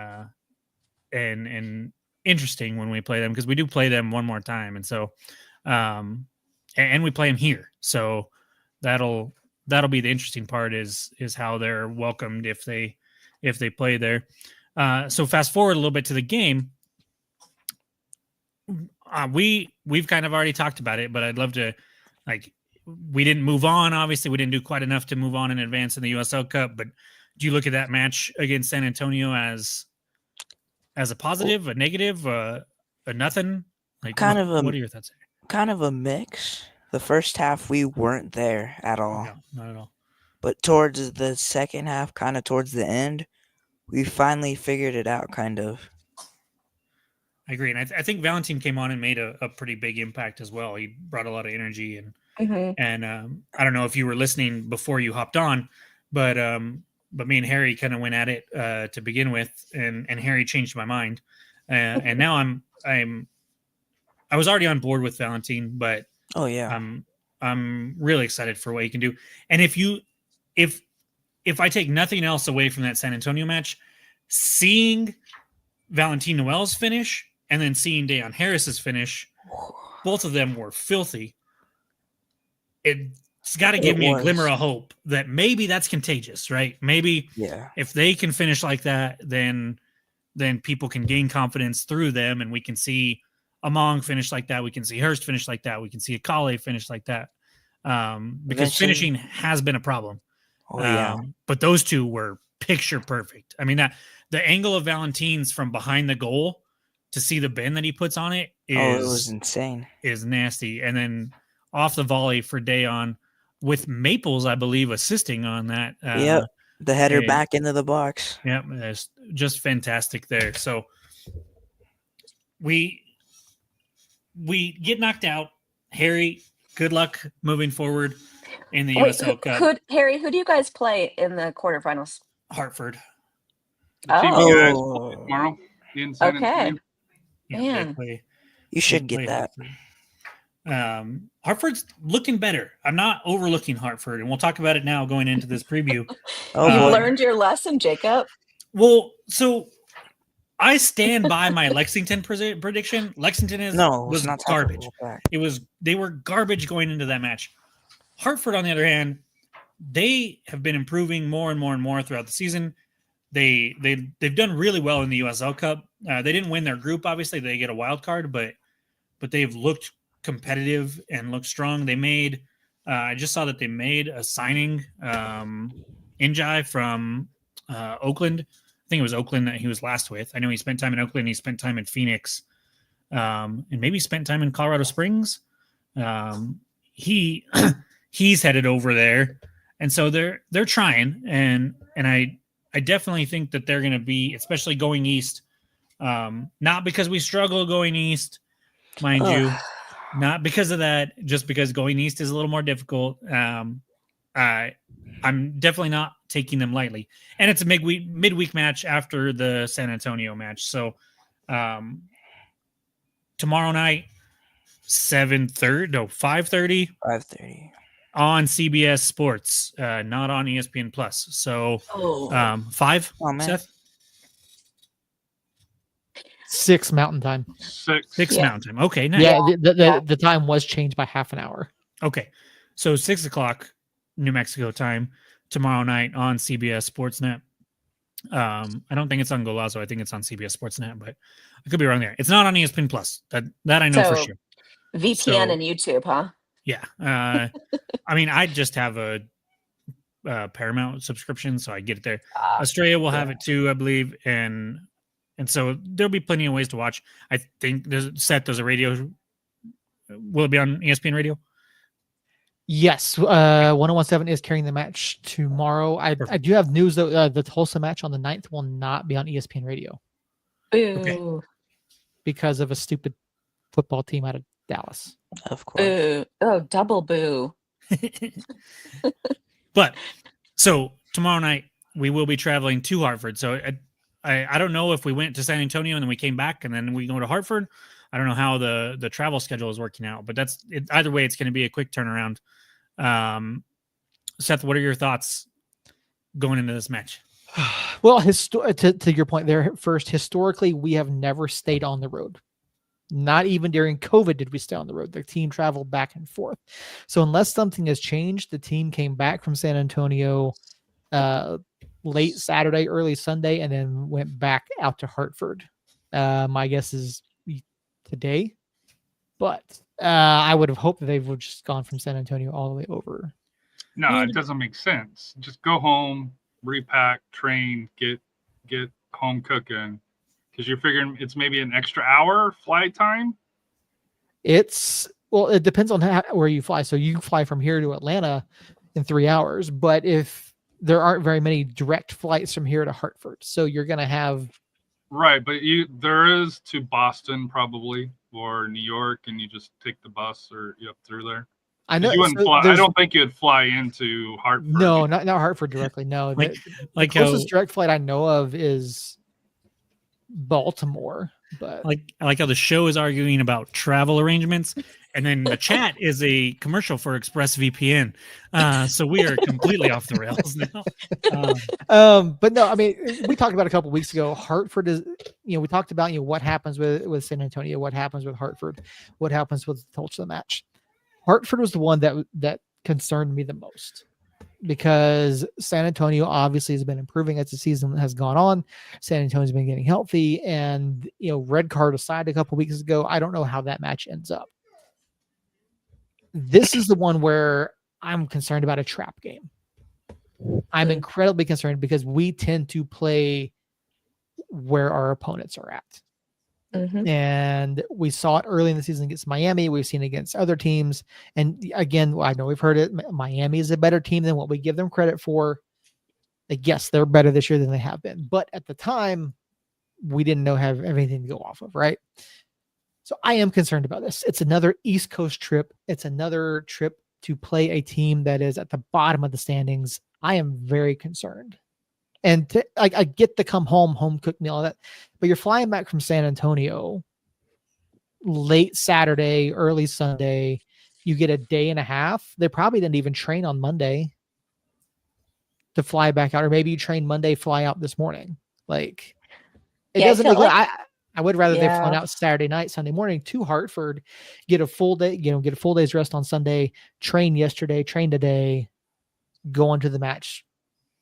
interesting when we play them, because we do play them one more time, and so and we play them here, so that'll be the interesting part is how they're welcomed if they play there. So fast forward a little bit to the game. We've kind of already talked about it, but I'd love to, we didn't move on. Obviously, we didn't do quite enough to move on in advance in the USL Cup. But do you look at that match against San Antonio as a positive, a negative, a nothing? What are your thoughts? Kind of a mix. The first half we weren't there at all. No, not at all. But towards the second half, kind of towards the end, we finally figured it out, kind of. I agree. And I think Valentin came on and made a pretty big impact as well. He brought a lot of energy. And I don't know if you were listening before you hopped on, but me and Harry kind of went at it to begin with, and Harry changed my mind. And now I was already on board with Valentin, but oh yeah, I'm really excited for what he can do. And if I take nothing else away from that San Antonio match, seeing Valentin Noel's finish and then seeing Dayon Harris's finish, both of them were filthy. It's got to give me a glimmer of hope that maybe that's contagious, right? Maybe if they can finish like that, then people can gain confidence through them, and we can see Among finish like that. We can see Hurst finish like that. We can see Akale finish like that. Because finishing has been a problem. But those two were picture perfect. I mean, that the angle of Valentin's from behind the goal to see the bend that he puts on it it was insane. Is nasty. And then off the volley for Dayon with Maples, I believe, assisting on that. The header back into the box. Yep, it's just fantastic there. So we get knocked out. Harry, good luck moving forward in the USL Cup. Harry, who do you guys play in the quarterfinals? Hartford. Tomorrow in San Antonio. Yeah, you should get that. Hartford's looking better. I'm not overlooking Hartford, and we'll talk about it now going into this preview. You've learned your lesson, Jacob. Well, so I stand by my Lexington prediction. Lexington was garbage. They were garbage going into that match. Hartford, on the other hand, they have been improving more and more and more throughout the season. They've done really well in the USL Cup. They didn't win their group, obviously. They get a wild card, but they've looked competitive and looked strong. They made I just saw that they made a signing, Injai from Oakland. I think it was Oakland that he was last with. I know he spent time in Oakland. He spent time in Phoenix, and maybe spent time in Colorado Springs. He's headed over there, and so they're trying. And I definitely think that they're going to be, especially going east. Not because we struggle going east, mind you, not because of that. Just because going east is a little more difficult. I'm definitely not taking them lightly. And it's a midweek match after the San Antonio match. So tomorrow night, 5:30 5:30 on CBS Sports, not on ESPN Plus. So 5, Oh, man. Seth? 6 Mountain Time. 6. Mountain Time. Okay, nice. Yeah, the time was changed by half an hour. Okay, so 6 o'clock New Mexico time tomorrow night on CBS Sportsnet. I don't think it's on Golazo. I think it's on CBS Sportsnet, but I could be wrong there. It's not on ESPN Plus. That I know for sure. VPN and YouTube, huh? Yeah. I mean, I just have a Paramount subscription, so I get it there. Australia will have it too, I believe, and so there'll be plenty of ways to watch. I think there's a radio. Will it be on ESPN Radio? Yes, 1017 is carrying the match tomorrow. I do have news though. The Tulsa match on the 9th will not be on ESPN Radio. Boo. Okay. Because of a stupid football team out of Dallas. Of course. Boo. Oh, double boo. But so tomorrow night we will be traveling to Hartford. So I don't know if we went to San Antonio and then we came back and then we go to Hartford. I don't know how the travel schedule is working out, but either way, it's going to be a quick turnaround. Seth, what are your thoughts going into this match? Well, to your point there, first, historically, we have never stayed on the road. Not even during COVID did we stay on the road. The team traveled back and forth. So unless something has changed, the team came back from San Antonio late Saturday, early Sunday, and then went back out to Hartford. My guess is today, but I would have hoped that they would have just gone from San Antonio all the way over. No, it doesn't make sense. Just go home, repack, train, get home cooking, because you're figuring it's maybe an extra hour flight time. It depends on where you fly. So you fly from here to Atlanta in 3 hours, but if there aren't very many direct flights from here to Hartford, so you're going to have. Right, but there is to Boston probably or New York, and you just take the bus or up through there. I know. You wouldn't fly. I don't think you'd fly into Hartford. No, not Hartford directly. No, the closest direct flight I know of is Baltimore. But I like how the show is arguing about travel arrangements, and then the chat is a commercial for ExpressVPN. So we are completely off the rails now. But no, I mean, we talked about a couple of weeks ago. Hartford is, we talked about what happens with San Antonio, what happens with Hartford, what happens with the Tulsa match. Hartford was the one that concerned me the most, because San Antonio obviously has been improving as the season has gone on. San Antonio's been getting healthy, and red card aside a couple weeks ago, I don't know how that match ends up. This is the one where I'm concerned about a trap game. I'm incredibly concerned because we tend to play where our opponents are at. Mm-hmm. And we saw it early in the season against Miami. We've seen it against other teams. And again, I know we've heard it. Miami is a better team than what we give them credit for. Like, yes, they're better this year than they have been. But at the time, we didn't have everything to go off of, right? So I am concerned about this. It's another East Coast trip. It's another trip to play a team that is at the bottom of the standings. I am very concerned. And I get the come home cooked meal, all that, but you're flying back from San Antonio late Saturday, early Sunday. You get a day and a half. They probably didn't even train on Monday to fly back out, or maybe you train Monday, fly out this morning. Like, it doesn't make I would rather they've flown out Saturday night, Sunday morning to Hartford, get a full day, get a full day's rest on Sunday, train yesterday, train today, go on to the match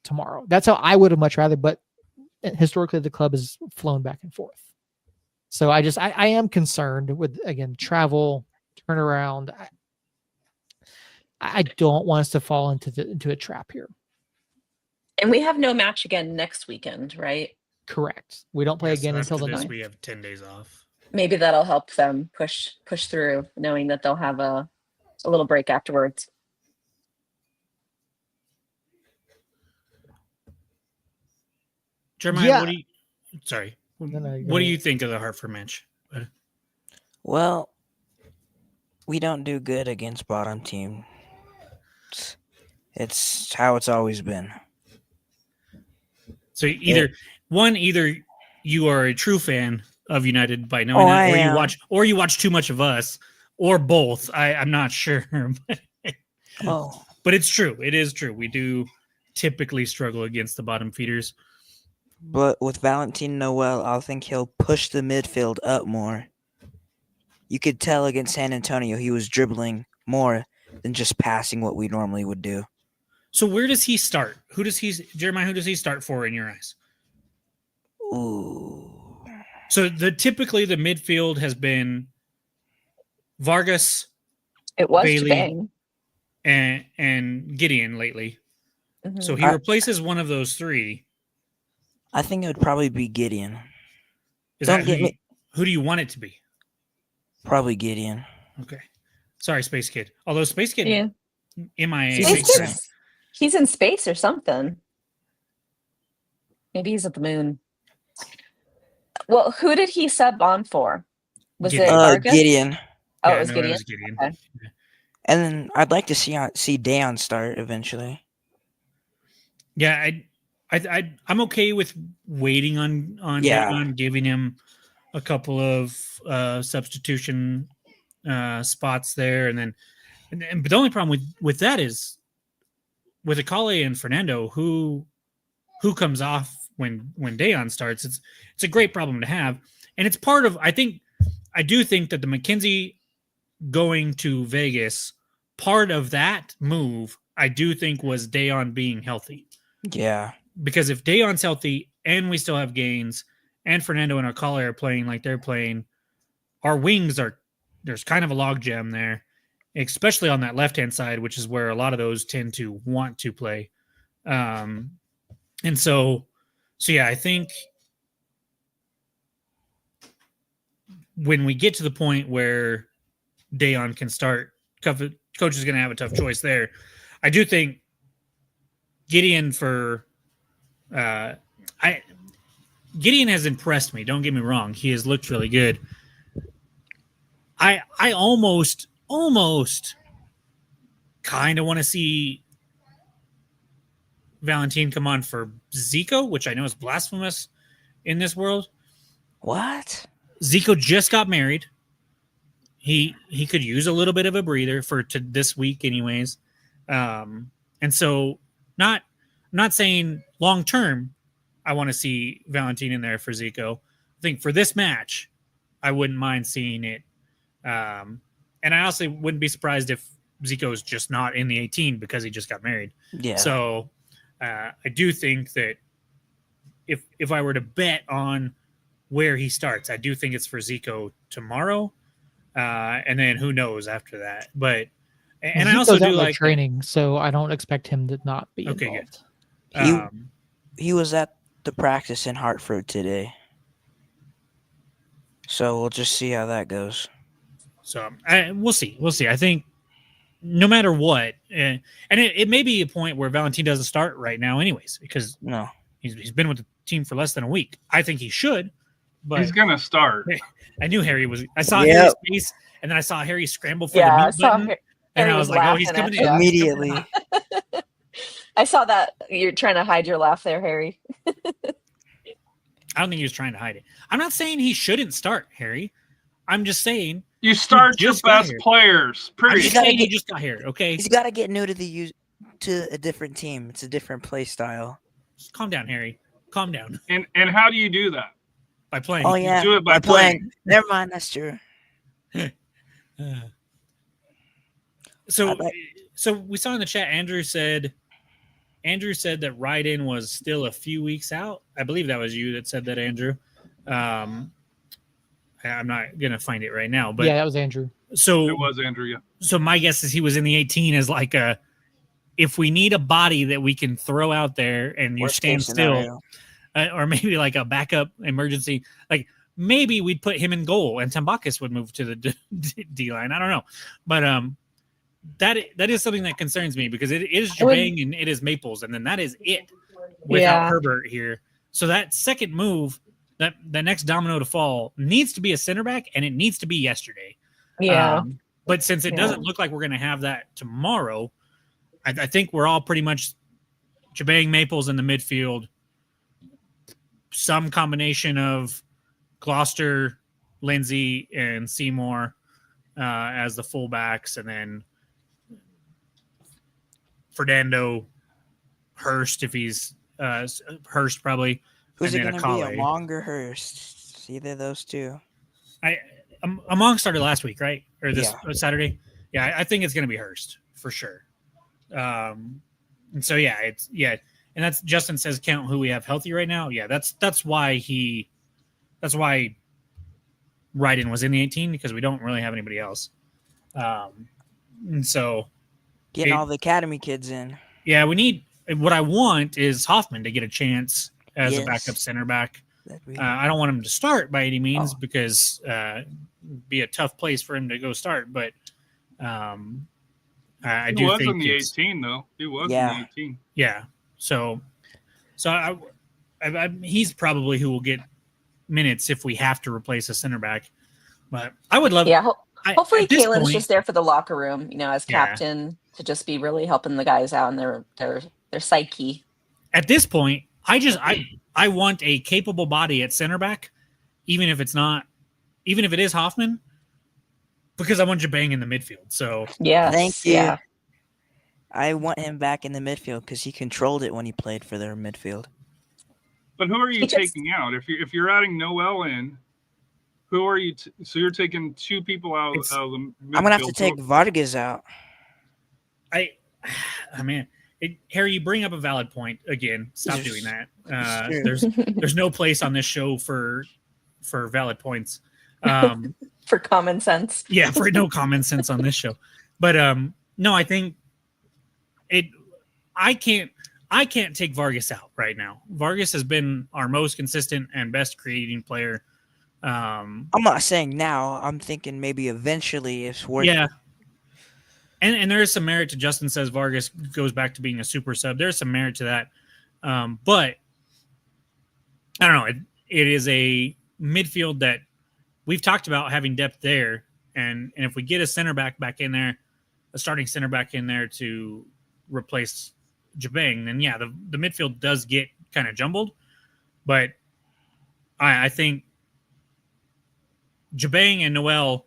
tomorrow. That's how I would have much rather, but historically the club has flown back and forth. So I am concerned with, again, travel, turnaround. I don't want us to fall into a trap here. And we have no match again next weekend, right? Correct. We don't play again until the 9th. We have 10 days off. Maybe that'll help them push through, knowing that they'll have a little break afterwards. Jeremiah, what do you think of the Hartford match? Well, we don't do good against bottom team. It's how it's always been. So either you are a true fan of United by knowing Oh, that, I or am. you watch too much of us, or both. I'm not sure. Oh, But it's true. It is true. We do typically struggle against the bottom feeders. but with Valentin Noel, I think he'll push the midfield up more. You could tell against San Antonio he was dribbling more than just passing what we normally would do. So where does he start? Jeremiah, who does he start for in your eyes? Ooh. So typically the midfield has been Vargas, It was Bailey, Jabang. and Gideon lately. Mhm. So he replaces one of those three. I think it would probably be Gideon. Who do you want it to be? Probably Gideon. Okay. Sorry, Space Kid. Although Space Kid Yeah. MIA. Space Space Kid. Kid's- He's in space or something. Maybe he's at the moon. Well, who did he sub on for? Was Gideon. it Vargas? Gideon. Oh, Yeah, it was no, Gideon. Gideon. Okay. And then I'd like to see Dayon start eventually. Yeah, I'm okay with waiting on Yeah. Gideon, giving him a couple of substitution spots there, and but the only problem with that is with Akale and Fernando, who comes off when Dayon starts. It's a great problem to have, and it's part of. I do think that the McKenzie going to Vegas, part of that move, I do think was Dayon being healthy. Yeah. Because if Dayon's healthy and we still have Gaines and Fernando and Akale are playing like they're playing, our wings there's kind of a log jam there, especially on that left-hand side, which is where a lot of those tend to want to play. And so yeah, I think when we get to the point where Dayon can start, coach is going to have a tough choice there. I do think Gideon Gideon has impressed me. Don't get me wrong; he has looked really good. I almost kind of want to see Valentin come on for Zico, which I know is blasphemous in this world. What? Zico just got married. He could use a little bit of a breather to this week, anyways. And so, not saying long term, I want to see Valentin in there for Zico. I think for this match, I wouldn't mind seeing it. And I also wouldn't be surprised if Zico's just not in the 18 because he just got married. Yeah. So I do think that if I were to bet on where he starts, I do think it's for Zico tomorrow. And then who knows after that. But and I also do like training, so I don't expect him to not be involved. Good. He was at the practice in Hartford today. So we'll just see how that goes. So we'll see. We'll see. I think no matter what, and it may be a point where Valentin doesn't start right now anyways, because he's been with the team for less than a week. I think he should. But he's gonna start. I knew Harry was. I saw Harry's face, and then I saw Harry scramble for the mute button, and I was like, "Oh, he's coming in immediately." I saw that. You're trying to hide your laugh there, Harry. I don't think he was trying to hide it. I'm not saying he shouldn't start, Harry. I'm just saying you start your best players. I'm just saying he just got here. Okay, he's got to get new to a different team. It's a different play style. Just calm down, Harry. Calm down. And how do you do that? By playing. Oh yeah, you do it by playing. Never mind, that's true. So we saw in the chat, Andrew said that Ride-In was still a few weeks out. I believe that was you that said that, Andrew. I'm not gonna find it right now, but yeah, that was Andrew. So it was Andrew. Yeah. So my guess is he was in the 18 as like if we need a body that we can throw out there and you stand still, or maybe like a backup emergency, like maybe we'd put him in goal and Tambakis would move to the D line. I don't know, but that is something that concerns me because it is Jabang and it is Maples, and then that is it without Herbert here. So that second move, that the next domino to fall needs to be a center back, and it needs to be yesterday. Yeah. But since it doesn't look like we're going to have that tomorrow, I think we're all pretty much Jabang, Maples in the midfield, some combination of Gloucester, Lindsay, and Seymour as the fullbacks, and then Fernando, Hurst if he's Hurst probably. Who's and it then going to be, Akale. Among or Hurst? It's either of those two. Among started last week, right? Or this Yeah. Saturday? Yeah, I think it's going to be Hurst for sure. And so and that's Justin says count who we have healthy right now. Yeah, that's why Ryden was in the 18 because we don't really have anybody else. And so Getting all the academy kids in. Yeah, we need. What I want is Hoffman to get a chance as a Yes. backup center back. That'd be- I don't want him to start by any means Oh. because it'd be a tough place for him to go start. But I He do was think in the it's- 18 though. He was Yeah. in the 18. Yeah. So he's probably who will get minutes if we have to replace a center back. But I would love. Yeah. Hopefully, at this Kalen's point- just there for the locker room, as Yeah. captain to just be really helping the guys out in their psyche. At this point, I want a capable body at center back, even if it is Hoffman, because I want Jabang in the midfield. So Yes. Thank you. Yeah. I want him back in the midfield because he controlled it when he played for their midfield. But who are you He just- taking out? If you're adding Noel in, who are you? So you're taking two people out of the midfield. I'm gonna have to take Vargas out. Harry, you bring up a valid point again. Stop Yes. doing that. Sure. There's no place on this show for valid points. For common sense. Yeah, for no common sense on this show. But no, I think I can't take Vargas out right now. Vargas has been our most consistent and best creating player. I'm not saying now. I'm thinking maybe eventually if we're Yeah. And there is some merit to Justin says Vargas goes back to being a super sub. There's some merit to that. But I don't know. It is a midfield that we've talked about having depth there. And if we get a center back in there, a starting center back in there to replace Jabang, then yeah, the midfield does get kind of jumbled. But I think Jabang and Noel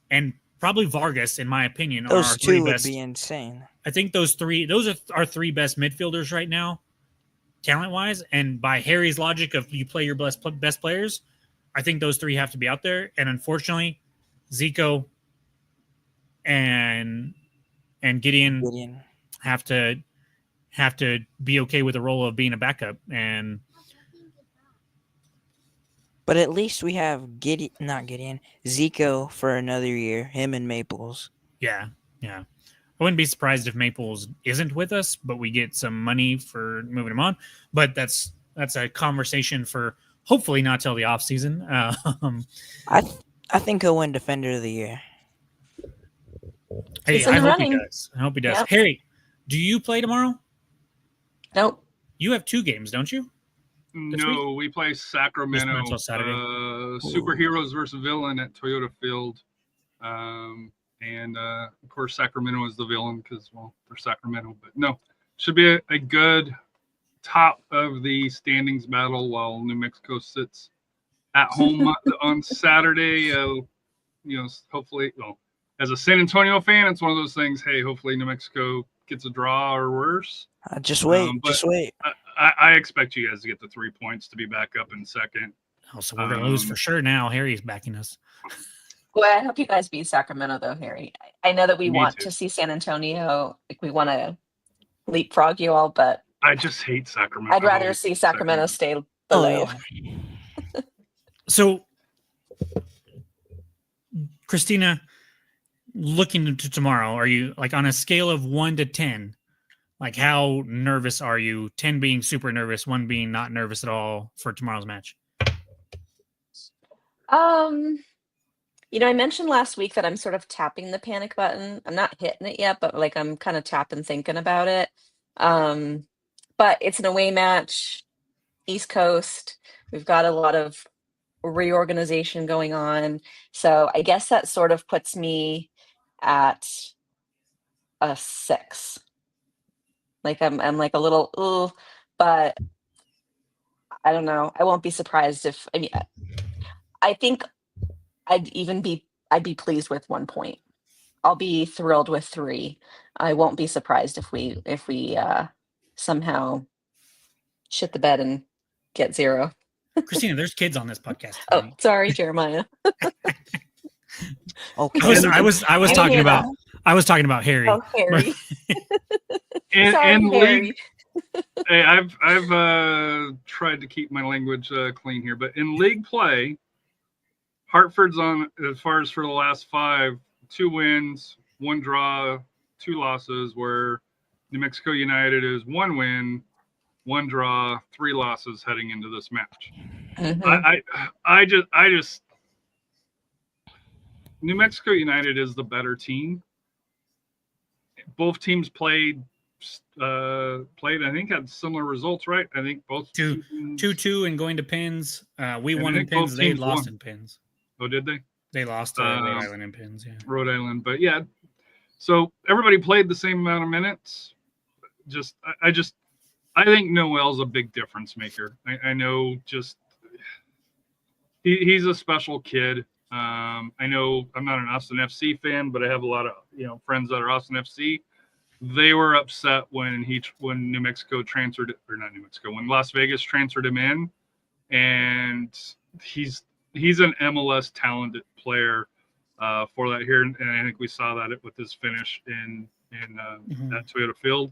and probably Vargas, in my opinion, are those our three two would best. be insane. I think those are our three best midfielders right now, talent wise. And by Harry's logic of you play your best players, I think those three have to be out there. And unfortunately, Zico and Gideon have to be okay with the role of being a backup. And But at least we have Zico for another year. Him and Maples. yeah. I wouldn't be surprised if Maples isn't with us, but we get some money for moving him on. But that's a conversation for hopefully not till the off season. I think he'll win Defender of the Year. Hey, He's in I the hope running. he does. I hope he does. Yep. Harry, do you play tomorrow? Nope. You have 2 games, don't you? No, we play Sacramento. Just until Saturday. Superheroes versus villain at Toyota Field. And of course, Sacramento is the villain because, well, they're Sacramento. But no, should be a good top of the standings battle while New Mexico sits at home on Saturday. Hopefully, as a San Antonio fan, it's one of those things. Hey, hopefully New Mexico gets a draw or worse. Just wait. But Just wait. I expect you guys to get the 3 points to be back up in second. Oh, so we're going to lose for sure now. Harry's backing us. Well, I hope you guys beat Sacramento, though, Harry. I know that we Me want too. to see San Antonio. We want to leapfrog you all, but I just hate Sacramento. I'd rather see Sacramento stay below. So, Christina, looking into tomorrow, are you like on a scale of 1 to 10? Like, how nervous are you? 10 being super nervous, 1 being not nervous at all for tomorrow's match. I mentioned last week that I'm sort of tapping the panic button. I'm not hitting it yet, but like I'm kind of tapping, thinking about it. But it's an away match, East Coast. We've got a lot of reorganization going on. So I guess that sort of puts me at a 6. Like I'm like a little, but I don't know. I won't be surprised if I think I'd be pleased with 1 point. I'll be thrilled with 3. I won't be surprised if we somehow shit the bed and get 0. Christina, there's kids on this podcast Oh, tonight. sorry, Jeremiah. Okay. I was talking about Harry. Oh, Harry. And Sorry, Harry. league, hey, I've tried to keep my language clean here, but in league play, Hartford's on as far as for the last 5, 2 wins, 1 draw, 2 losses, where New Mexico United is 1 win, 1 draw, 3 losses heading into this match. Mhm. I just New Mexico United is the better team. Both teams played. I think had similar results, right? I think both 2-2 and going to pins. We And I won in think both pins. They teams lost won. in pins. Oh, did they? They lost to Rhode Island in pins. Yeah. Rhode Island, but yeah. So everybody played the same amount of minutes. I think Noel's a big difference maker. I know he's a special kid. I know I'm not an Austin FC fan, but I have a lot of friends that are Austin FC. They were upset when New Mexico transferred, or not New Mexico, when Las Vegas transferred him in, and he's an MLS talented player for that here, and I think we saw that with his finish in at Toyota Field.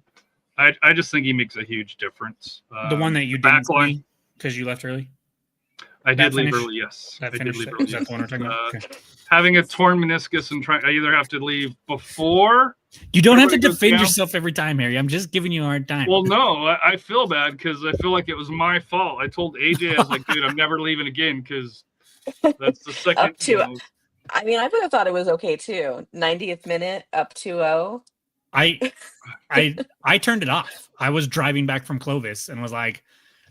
I just think he makes a huge difference. The one that you didn't see because you left early. I did leave finish? early, yes. That I finish, did leave is early. that the one we're talking about? Okay. Having a torn meniscus and I either have to leave before. You don't have to everybody goes defend down. yourself every time, Harry. I'm just giving you a hard time. Well, no, I feel bad because I feel like it was my fault. I told AJ, I was like, dude, I'm never leaving again because that's the second. Up to, I mean, I would have thought it was okay too. 90th minute, up 2-0. I turned it off. I was driving back from Clovis and was like,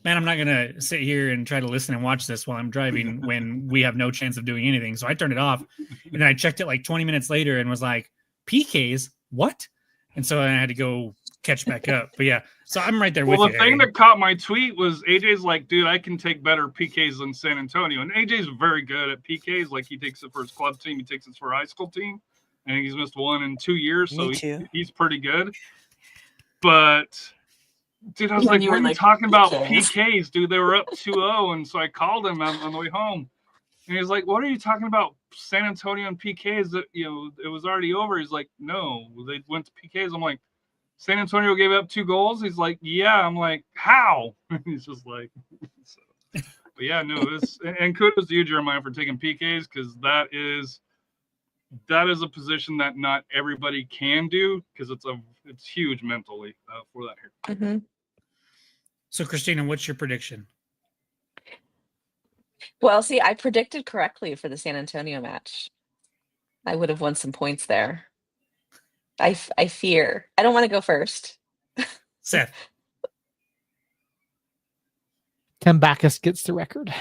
man, I'm not going to sit here and try to listen and watch this while I'm driving when we have no chance of doing anything. So I turned it off, and then I checked it like 20 minutes later and was like, PKs, what? And so I had to go catch back up. But yeah, so I'm right there with you. Well, the thing that caught my tweet was AJ's like, dude, I can take better PKs than San Antonio. And AJ's very good at PKs. Like, he takes it for his club team. He takes it for high school team. And he's missed 1 in 2 years. So he's pretty good. But, dude, I was like, what are you talking about PKs, dude? They were up 2-0. And so I called him on the way home. And he's like, what are you talking about? San Antonio and PKs that, it was already over. He's like, no, they went to PKs. I'm like, San Antonio gave up 2 goals. He's like, yeah. I'm like, how? He's just like, so. But yeah, no, and kudos to you, Jeremiah, for taking PKs, because that is a position that not everybody can do, because it's huge mentally for that here. Mm-hmm. So, Christina, what's your prediction? Well, see, I predicted correctly for the San Antonio match. I would have won some points there. I fear. I don't want to go first. Seth. Tim Backus gets the record.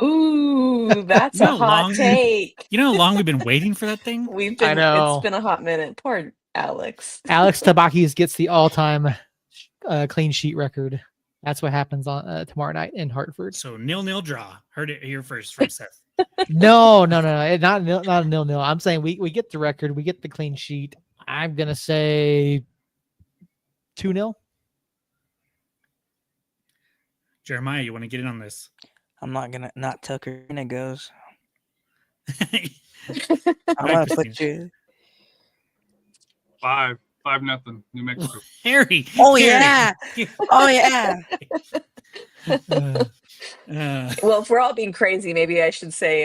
Ooh, that's a hot take. You know how long we've been waiting for that thing? It's been a hot minute. Poor Alex. Alex Tabakis gets the all-time clean sheet record. That's what happens on tomorrow night in Hartford. So 0-0 draw. Heard it here first from Seth. No, not a 0-0. I'm saying we get the record. We get the clean sheet. I'm gonna say 2-0. Jeremiah, you want to get in on this? I'm not Tucker. And it goes. I'm gonna put you 5-0, New Mexico. Harry. Oh Harry. yeah. Oh yeah. Well, if we're all being crazy, maybe I should say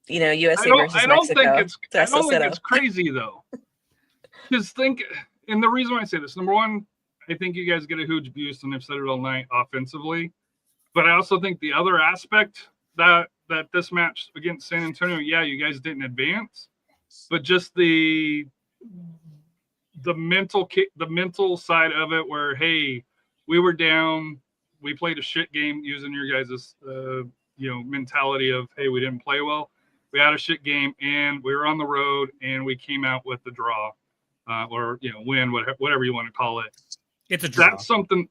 USA versus Mexico. I don't think it's crazy though. Because and the reason why I say this, number one, I think you guys get a huge boost, and I've said it all night offensively. But I also think the other aspect that this match against San Antonio, yeah, you guys didn't advance, but just the mental side of it, where hey, we were down, we played a shit game, using your guys' mentality of hey, we didn't play well. We had a shit game, and we were on the road, and we came out with the draw, or win, whatever you want to call it. It's a draw.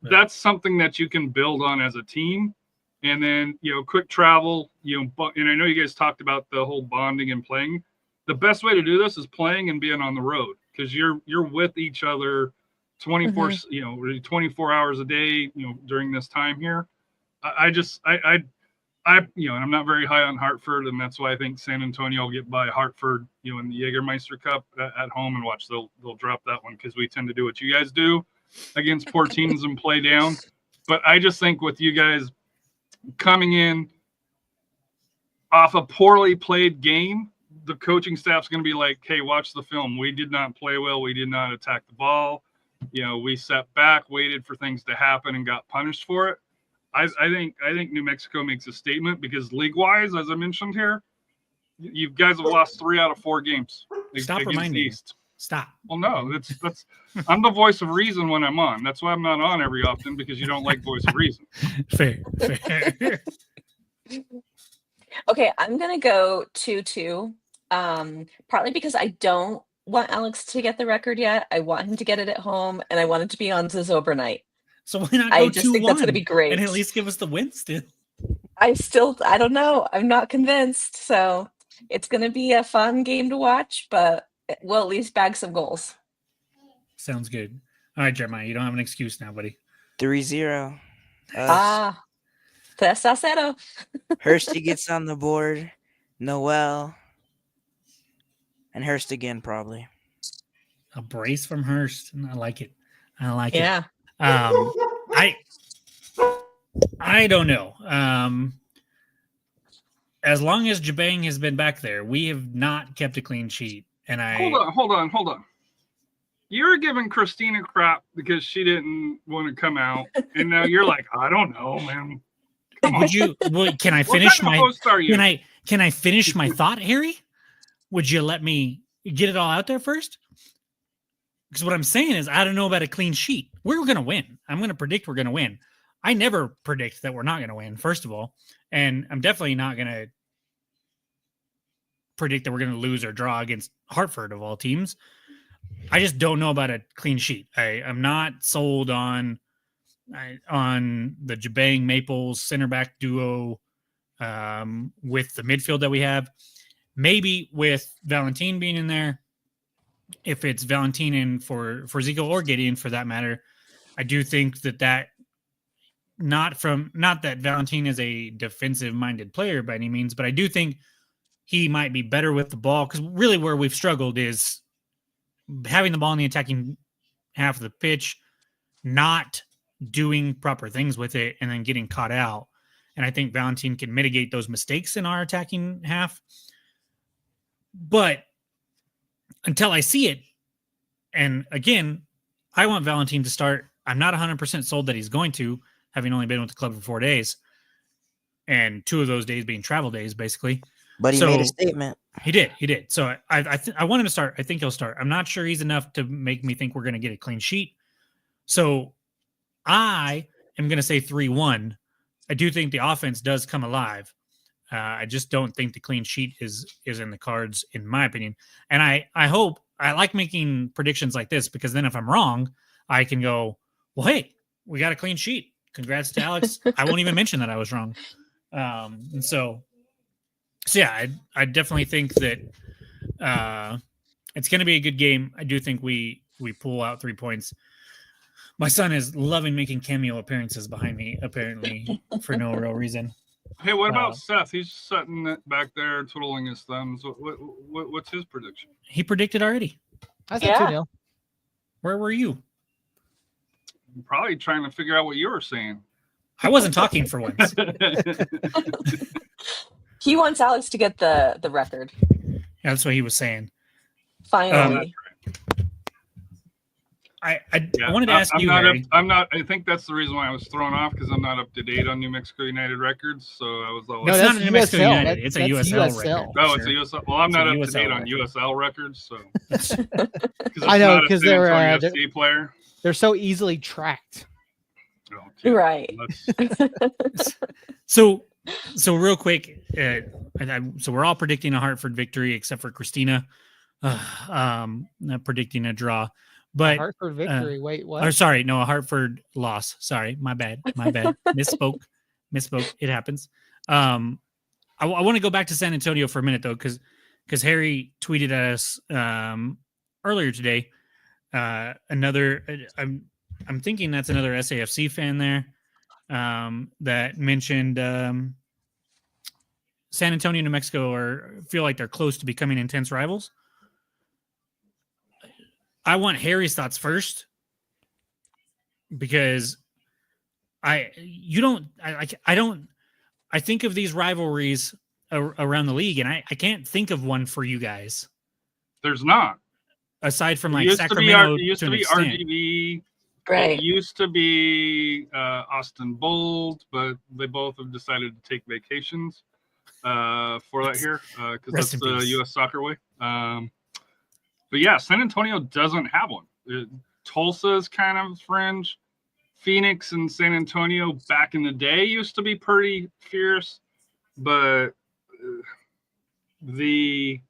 That's something that you can build on as a team. And then, quick travel, and I know you guys talked about the whole bonding and playing. The best way to do this is playing and being on the road, because you're with each other 24, 24 hours a day, during this time here. And I'm not very high on Hartford, and that's why I think San Antonio will get by Hartford, in the Jägermeister Cup at home, and watch they'll drop that one, because we tend to do what you guys do against poor teams and play down. But I just think with you guys coming in off a poorly played game, the coaching staff's going to be like, hey, watch the film. We did not play well. We did not attack the ball. We sat back, waited for things to happen, and got punished for it. I think New Mexico makes a statement, because league-wise, as I mentioned here, you guys have lost 3 out of 4 games. Stop reminding me. Stop. Well, no, that's I'm the voice of reason when I'm on. That's why I'm not on every often, because you don't like voice of reason. Fair. Okay, I'm gonna go 2-2. Partly because I don't want Alex to get the record yet. I want him to get it at home, and I want it to be on Zozober night. So why not go 2-1? I just think that's gonna be great. And at least give us the win still. I don't know. I'm not convinced. So it's gonna be a fun game to watch, but we'll at least bag some goals. Sounds good. All right, Jeremiah, you don't have an excuse now, buddy. 3-0. 3-0. Hursty gets on the board. Noel. And Hurst again, probably. A brace from Hurst. I like it. Yeah. I don't know. As long as Jabang has been back there, we have not kept a clean sheet. And Hold on. You're giving Christina crap because she didn't want to come out, and now you're like, I don't know, man. Can I finish my Can I finish my thought, Harry? Would you let me get it all out there first? Because what I'm saying is, I don't know about a clean sheet. We're going to win. I'm going to predict we're going to win. I never predict that we're not going to win, first of all. And I'm definitely not going to predict that we're going to lose or draw against Hartford, of all teams. I just don't know about a clean sheet. I'm not sold on the Jabang Maples center back duo with the midfield that we have. Maybe with Valentin being in there, if it's Valentin in for Zico or Gideon for that matter, I do think that not that Valentin is a defensive minded player by any means, but I do think he might be better with the ball, because really where we've struggled is having the ball in the attacking half of the pitch, not doing proper things with it, and then getting caught out. And I think Valentin can mitigate those mistakes in our attacking half. But until I see it, and again, I want Valentin to start. I'm not 100% sold that he's going to, having only been with the club for 4 days, and 2 of those days being travel days, basically. But he made a statement. He did. So I want him to start. I think he'll start. I'm not sure he's enough to make me think we're going to get a clean sheet. So I am going to say 3-1. I do think the offense does come alive. I just don't think the clean sheet is in the cards, in my opinion. And I hope, I like making predictions like this, because then if I'm wrong, I can go, well, hey, we got a clean sheet. Congrats to Alex. I won't even mention that I was wrong. And so yeah, I definitely think that it's going to be a good game. I do think we pull out 3 points. My son is loving making cameo appearances behind me, apparently, for no real reason. Hey, what about Seth? He's sitting back there twiddling his thumbs. What's his prediction? He predicted already. I said 2-0. Where were you? I'm probably trying to figure out what you were saying. I wasn't talking for once. He wants Alex to get the record. Yeah, that's what he was saying. Finally. I wanted to ask you, Harry. I think that's the reason why I was thrown off, because I'm not up to date on New Mexico United records. So I was always. No, it's not New Mexico United. It's a USL record. Oh, it's a USL. Well, I'm not up to date on USL records, so. I know, because they're FC player. They're so easily tracked. Okay. Right. So real quick, so we're all predicting a Hartford victory except for Christina, predicting a draw. But Hartford victory. Wait, what? Or sorry, no, a Hartford loss. Sorry, my bad. Misspoke. It happens. I want to go back to San Antonio for a minute though, because Harry tweeted at us earlier today. I'm thinking that's another SAFC fan there that mentioned San Antonio, New Mexico feel like they're close to becoming intense rivals. I want Harry's thoughts first because I think of these rivalries around the league, and I can't think of one for you guys. There's not. Aside from like Sacramento, it used to be RGV. Right. It used to be Austin Bold, but they both have decided to take vacations for that here because that's the U.S. soccer way. But yeah, San Antonio doesn't have one. Tulsa is kind of fringe. Phoenix and San Antonio back in the day used to be pretty fierce, but the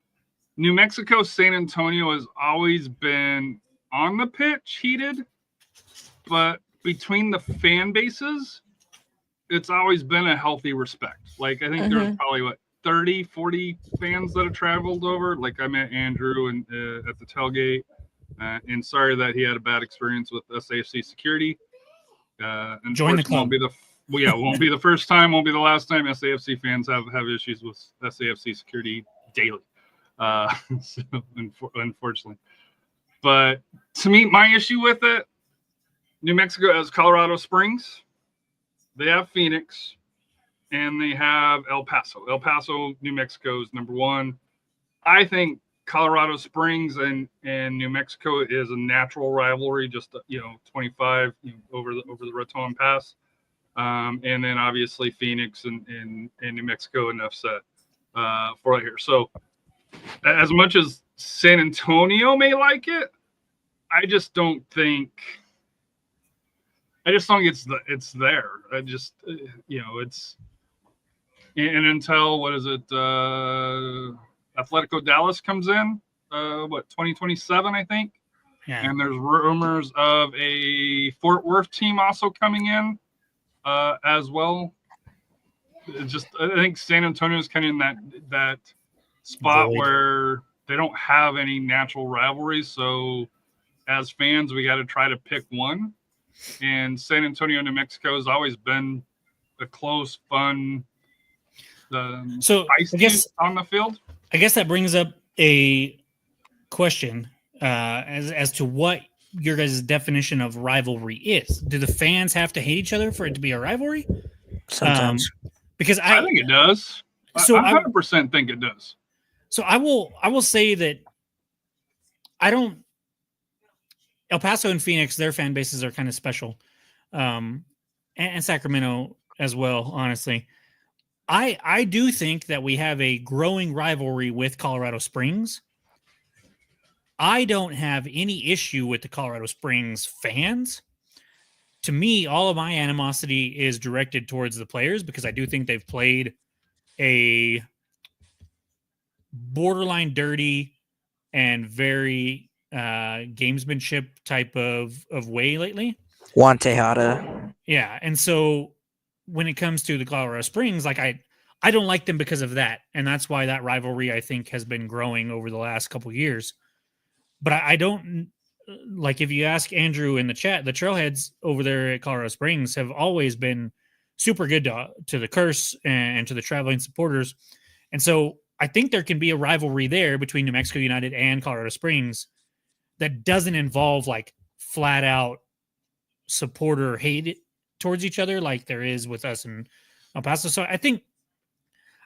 New Mexico San Antonio has always been on the pitch heated, but between the fan bases, it's always been a healthy respect. Like I think there's probably 30, 40 fans that have traveled over. Like I met Andrew and at the tailgate, and sorry that he had a bad experience with SAFC security. And join the club. Won't be the first time, won't be the last time SAFC fans have issues with SAFC security daily. So unfortunately, but to me, my issue with it, New Mexico has Colorado Springs, they have Phoenix, and they have El Paso. El Paso, New Mexico is number one. I think Colorado Springs and New Mexico is a natural rivalry, just 25 over the Raton Pass, and then obviously Phoenix and New Mexico, enough said for right here. So as much as San Antonio may like it, I just don't think it's there. I just it's and until what is it? Atletico Dallas comes in, 2027, I think. Yeah. And there's rumors of a Fort Worth team also coming in as well. It's just I think San Antonio is kind of in that spot where they don't have any natural rivalries. So as fans, we got to try to pick one. And San Antonio, New Mexico has always been a close, fun, so I guess on the field. I guess that brings up a question as to what your guys' definition of rivalry is. Do the fans have to hate each other for it to be a rivalry? Sometimes. Because I think it does. So I 100% think it does. So I will say that I don't. El Paso and Phoenix, their fan bases are kind of special, and Sacramento as well. Honestly, I do think that we have a growing rivalry with Colorado Springs. I don't have any issue with the Colorado Springs fans. To me, all of my animosity is directed towards the players because I do think they've played a borderline dirty and very gamesmanship type of way lately. Juan Tejada. Yeah. And so when it comes to the Colorado Springs, like I don't like them because of that. And that's why that rivalry, I think, has been growing over the last couple of years. But I don't like, if you ask Andrew in the chat, the trailheads over there at Colorado Springs have always been super good to the Curse and to the traveling supporters. And so I think there can be a rivalry there between New Mexico United and Colorado Springs that doesn't involve like flat out supporter hate towards each other like there is with us in El Paso. So I think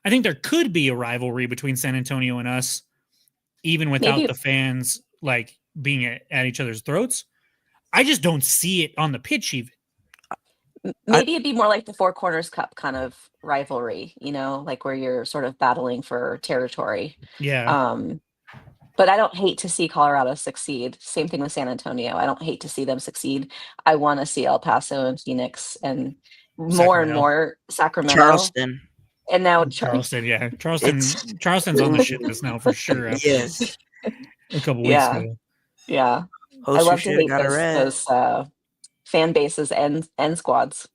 there could be a rivalry between San Antonio and us, even without the fans like being at each other's throats. I just don't see it on the pitch even. Maybe it'd be more like the Four Corners Cup kind of rivalry, like where you're sort of battling for territory. Yeah. But I don't hate to see Colorado succeed. Same thing with San Antonio. I don't hate to see them succeed. I want to see El Paso and Phoenix and more and more Sacramento. Charleston. And now Charleston, yeah. Charleston's on the shit list now for sure. Yes. A couple weeks ago. Yeah. I Host who love to should have hate got a red. those fan bases and squads.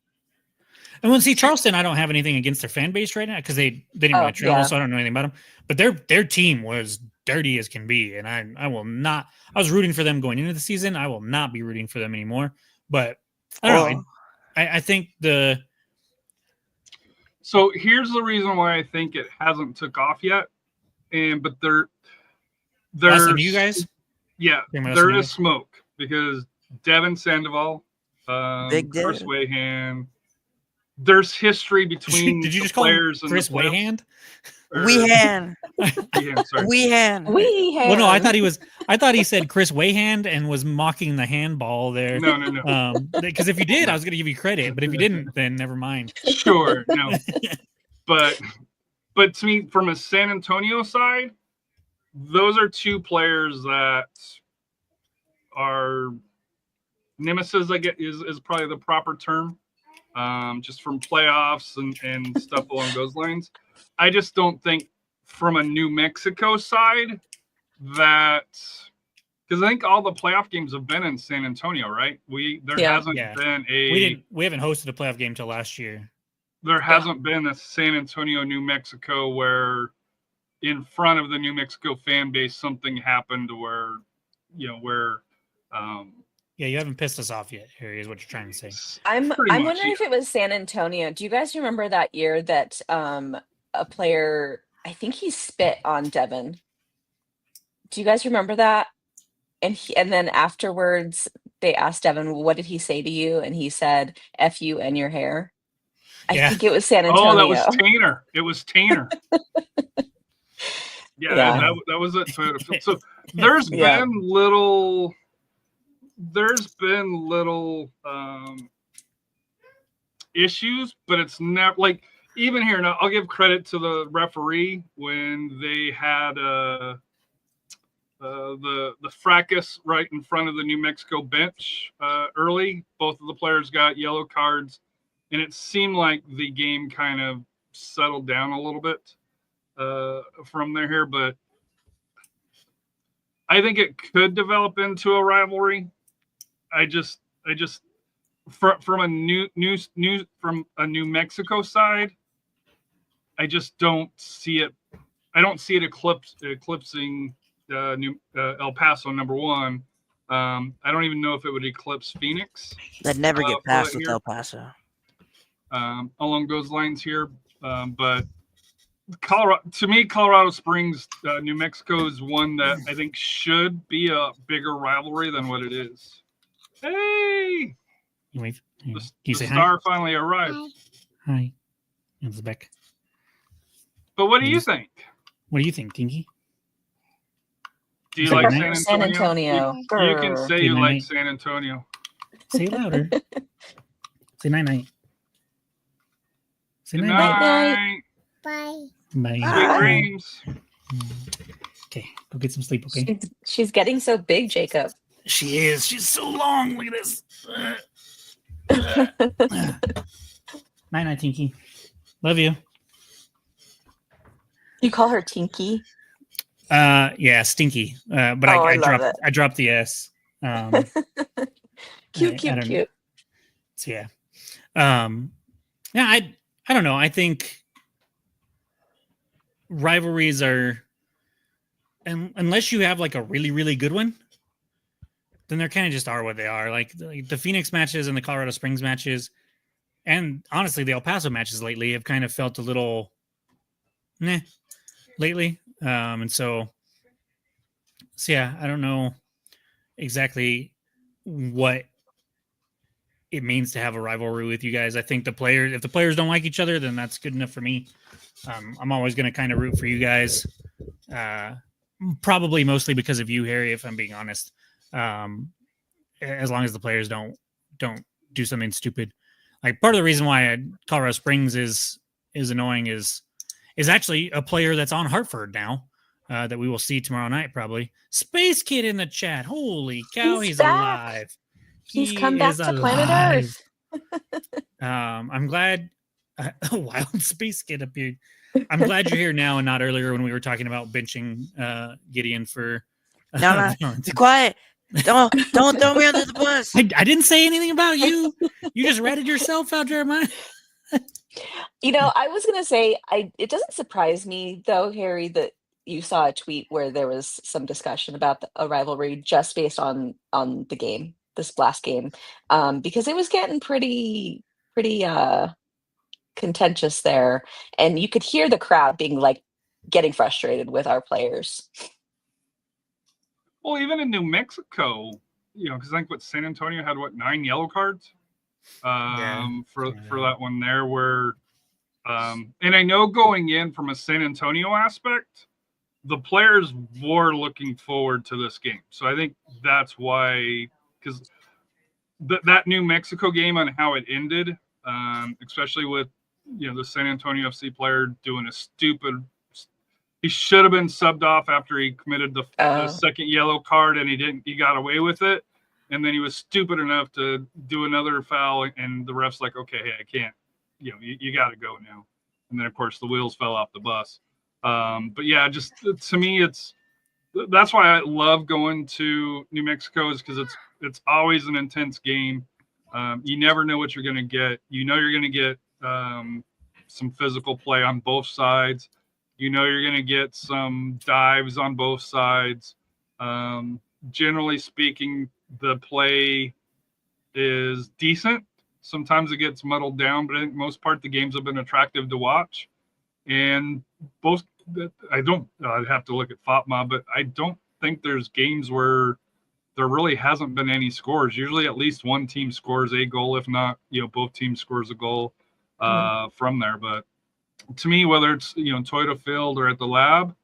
And when see Charleston, I don't have anything against their fan base right now because they didn't Oh, really travel, yeah. so I don't know anything about them. But their team was dirty as can be, and I will not. I was rooting for them going into the season. I will not be rooting for them anymore. But I don't know. I think the. So here's the reason why I think it hasn't took off yet, but there's you guys. Yeah, there is smoke because Devin Sandoval, Big Chris Dev. Wayhan. There's history between Did you the just call players him Chris and the playoffs. Wayhand? Weehan. Weehan, sorry. Weehan. Well, no, I thought he said Chris Wayhand and was mocking the handball there. No. Because if you did, I was going to give you credit, but if you didn't, then never mind. Sure, no. But to me, from a San Antonio side, those are two players that are nemesis. I get is probably the proper term. Just from playoffs and stuff along those lines. I just don't think from a New Mexico side that because I think all the playoff games have been in San Antonio, right? There hasn't been we haven't hosted a playoff game till last year. There hasn't been a San Antonio, New Mexico where in front of the New Mexico fan base something happened where yeah, you haven't pissed us off yet, Harry, is what you're trying to say. I'm wondering if it was San Antonio. Do you guys remember that year that a player, I think he spit on Devin? Do you guys remember that? And then afterwards they asked Devin, what did he say to you? And he said, F you and your hair. I think it was San Antonio. Oh, that was Tanner. It was Tanner. Yeah. That was it. So there's been little issues, but it's never like even here. Now I'll give credit to the referee when they had the fracas right in front of the New Mexico bench early. Both of the players got yellow cards, and it seemed like the game kind of settled down a little bit from there here. But I think it could develop into a rivalry. I just from a New Mexico side, I just don't see it. I don't see it eclipsing El Paso number one. I don't even know if it would eclipse Phoenix. That'd never get past with El Paso. Along those lines here, but Colorado Springs, New Mexico is one that I think should be a bigger rivalry than what it is. Hey, the star finally arrived. Hi, it's back. But what do you think? What do you think, Tinky? Do you like San Antonio? You can say you like San Antonio. Say it louder. Say night. Say night. Bye. Bye. Sweet dreams. Okay, go get some sleep, okay? She's getting so big, Jacob. She is. She's so long. Look at this. Night, Tinky. Love you. You call her Tinky? Yeah, Stinky. But I dropped the S. Cute. So yeah. I don't know. I think rivalries are, unless you have like a really, really good one, then they're kind of just are what they are. Like the Phoenix matches and the Colorado Springs matches, and honestly, the El Paso matches lately have kind of felt a little lately. And so yeah, I don't know exactly what it means to have a rivalry with you guys. I think if the players don't like each other, then that's good enough for me. I'm always going to kind of root for you guys. Probably mostly because of you, Harry, if I'm being honest. As long as the players don't do something stupid. Like part of the reason why Colorado Springs is annoying is actually a player that's on Hartford now that we will see tomorrow night probably. Space Kid in the chat. Holy cow, he's alive. He's come back to planet Earth. I'm glad a wild Space Kid appeared. I'm glad you're here now and not earlier when we were talking about benching Gideon for. No, be quiet. Don't throw me under the bus. I didn't say anything about you. You just ratted yourself out, Jeremiah. I was gonna say, it doesn't surprise me though, Harry, that you saw a tweet where there was some discussion about a rivalry just based on the game, this last game, because it was getting pretty contentious there, and you could hear the crowd being like getting frustrated with our players. Well, even in New Mexico, because I think San Antonio had 9 yellow cards for that one there, where and I know going in from a San Antonio aspect, the players were looking forward to this game. So I think that's why, because that New Mexico game and how it ended, especially with the San Antonio FC player doing a stupid. He should have been subbed off after he committed the second yellow card, and he didn't. He got away with it, and then he was stupid enough to do another foul, and the ref's like, "Okay, hey, I can't. You got to go now." And then of course the wheels fell off the bus. But yeah, just to me, that's why I love going to New Mexico, is because it's always an intense game. You never know what you're going to get. You're going to get some physical play on both sides. You're going to get some dives on both sides. Generally speaking, the play is decent. Sometimes it gets muddled down, but I think most part the games have been attractive to watch. And I'd have to look at FOTMA, but I don't think there's games where there really hasn't been any scores. Usually at least one team scores a goal. If not, both teams scores a goal from there. But to me, whether it's Toyota Field or at the Lab,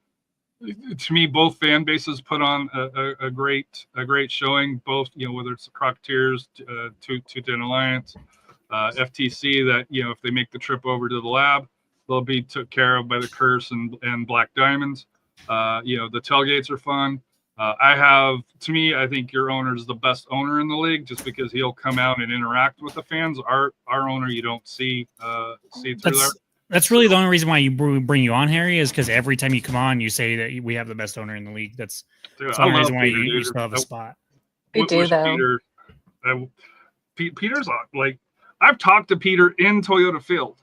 to me both fan bases put on a great showing. Both whether it's the Crocketeers, Two-Ten Alliance, FTC, that if they make the trip over to the Lab, they'll be took care of by the Curse and Black Diamonds. The tailgates are fun. I think your owner is the best owner in the league, just because he'll come out and interact with the fans. Our owner, you don't see through there. That's really the only reason why you bring you on, Harry, is because every time you come on, you say that we have the best owner in the league. That's the only reason why you still have a spot. We do, though. Peter's like, I've talked to Peter in Toyota Field,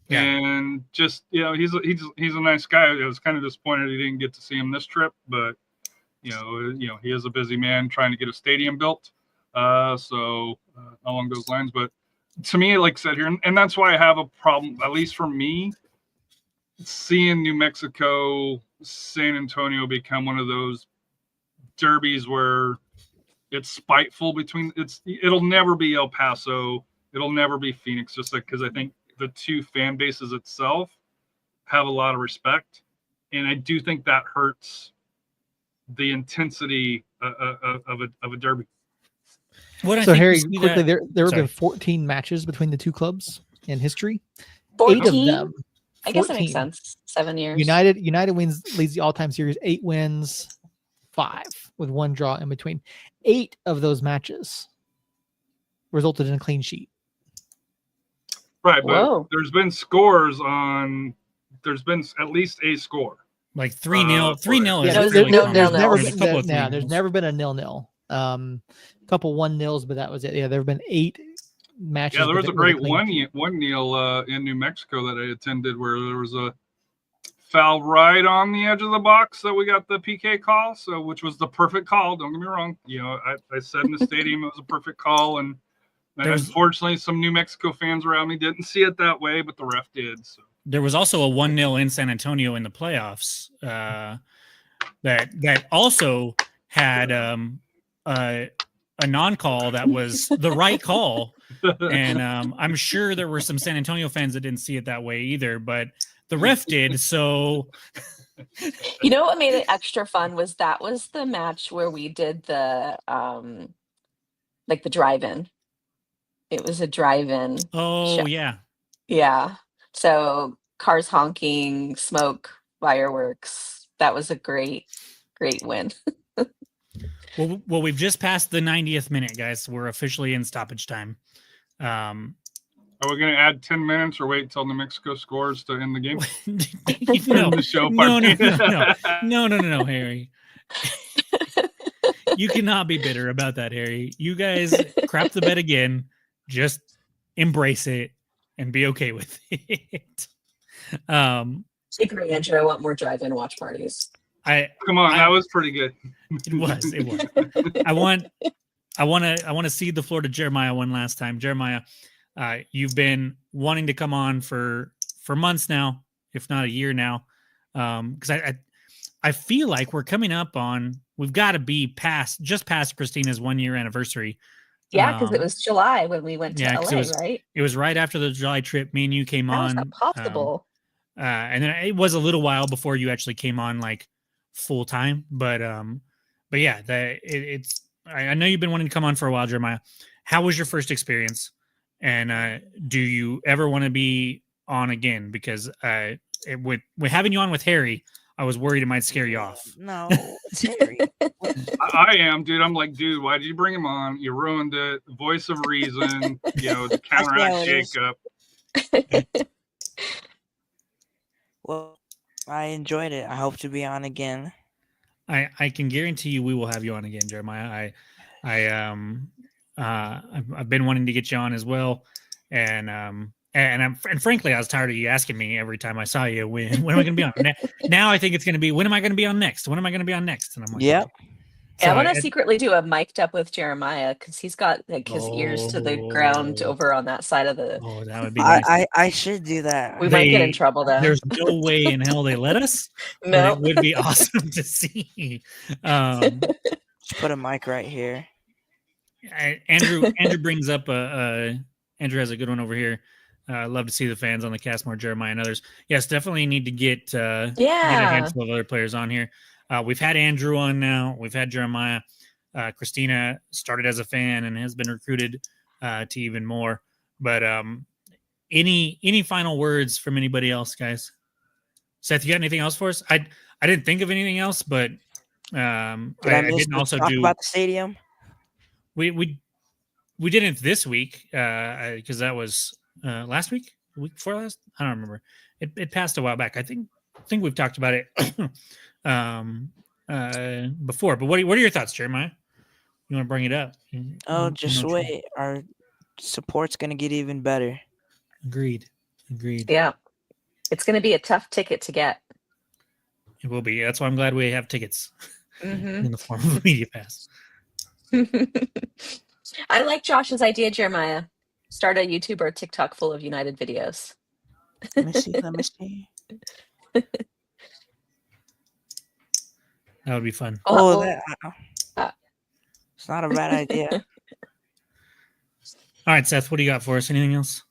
and just he's a nice guy. I was kind of disappointed he didn't get to see him this trip, but he is a busy man trying to get a stadium built. So along those lines, but. To me, like I said here, and that's why I have a problem, at least for me, seeing New Mexico, San Antonio become one of those derbies where it's spiteful it'll never be El Paso, it'll never be Phoenix, just like, because I think the two fan bases itself have a lot of respect, and I do think that hurts the intensity of a derby. So Harry, quickly, there have been 14 matches between the two clubs in history. 14? 8 of them. 14. I guess that makes sense. 7 years. United leads the all-time series, 8 wins, 5 with 1 draw in between. 8 of those matches resulted in a clean sheet. Right, but there's been scores on. There's been at least a score. Like 3-0. 3-0 is really there's never been a 0-0. Couple 1-0s, but that was it. Yeah, there have been 8 matches. Yeah, there was a great 1-0 in New Mexico that I attended, where there was a foul right on the edge of the box that we got the PK call, which was the perfect call. Don't get me wrong. I said in the stadium it was a perfect call, and unfortunately some New Mexico fans around me didn't see it that way, but the ref did. So there was also a 1-0 in San Antonio in the playoffs that also had a non-call that was the right call, and I'm sure there were some San Antonio fans that didn't see it that way either, but the ref did. So what made it extra fun was the match where we did the the drive-in. It was a drive-in show. Yeah, so cars honking, smoke, fireworks. That was a great win. Well, we've just passed the 90th minute, guys. We're officially in stoppage time. Are we going to add 10 minutes or wait until New Mexico scores to end the game? No, Harry. You cannot be bitter about that, Harry. You guys crap the bed again. Just embrace it and be okay with it. Agree, Andrew. I want more drive-in watch parties. Come on, that was pretty good. It was. I want to see the floor to Jeremiah one last time. Jeremiah, you've been wanting to come on for months now, if not a year now. Because I feel like we're coming up on, we've got to be just past Christina's 1 year anniversary. Yeah, because it was July when we went to LA, right? It was right after the July trip. Me and you came on. How is that possible? And then it was a little while before you actually came on like full time. But yeah, I know you've been wanting to come on for a while, Jeremiah. How was your first experience? And do you ever want to be on again? Because with having you on with Harry, I was worried it might scare you off. No, it's Harry. I am, dude. I'm like, dude, why did you bring him on? You ruined it. Voice of reason, to counteract Jacob. Well, I enjoyed it. I hope to be on again. I can guarantee you we will have you on again, Jeremiah. I've been wanting to get you on as well, and frankly, I was tired of you asking me every time I saw you when am I going to be on? Now I think it's going to be, when am I going to be on next? When am I going to be on next? And I'm like, yep. So I want to secretly do a mic'd up with Jeremiah because he's got like his ears to the ground over on that side of the. Oh, that would be nice. I should do that. We might get in trouble though. There's no way in hell they let us. No, it would be awesome to see. Just put a mic right here. Andrew brings up Andrew has a good one over here. Love to see the fans on the cast more, Jeremiah and others. Yes, definitely need to get a handful of other players on here. We've had Andrew on now. We've had Jeremiah. Christina started as a fan and has been recruited to even more. But any final words from anybody else, guys? Seth, you got anything else for us? I didn't think of anything else, but I didn't also talk about the stadium. We didn't this week because that was last week, week before last. I don't remember. It passed a while back. I think we've talked about it before. But what are your thoughts, Jeremiah? You want to bring it up? Oh, just wait. Our support's gonna get even better. Agreed. Yeah, it's going to be a tough ticket to get. It will be. That's why I'm glad we have tickets Mm-hmm. in the form of a media pass. I like Josh's idea, Jeremiah. Start a YouTube or TikTok full of United videos. Let me see. That would be fun. It's not a bad idea. All right, Seth, what do you got for us? Anything else?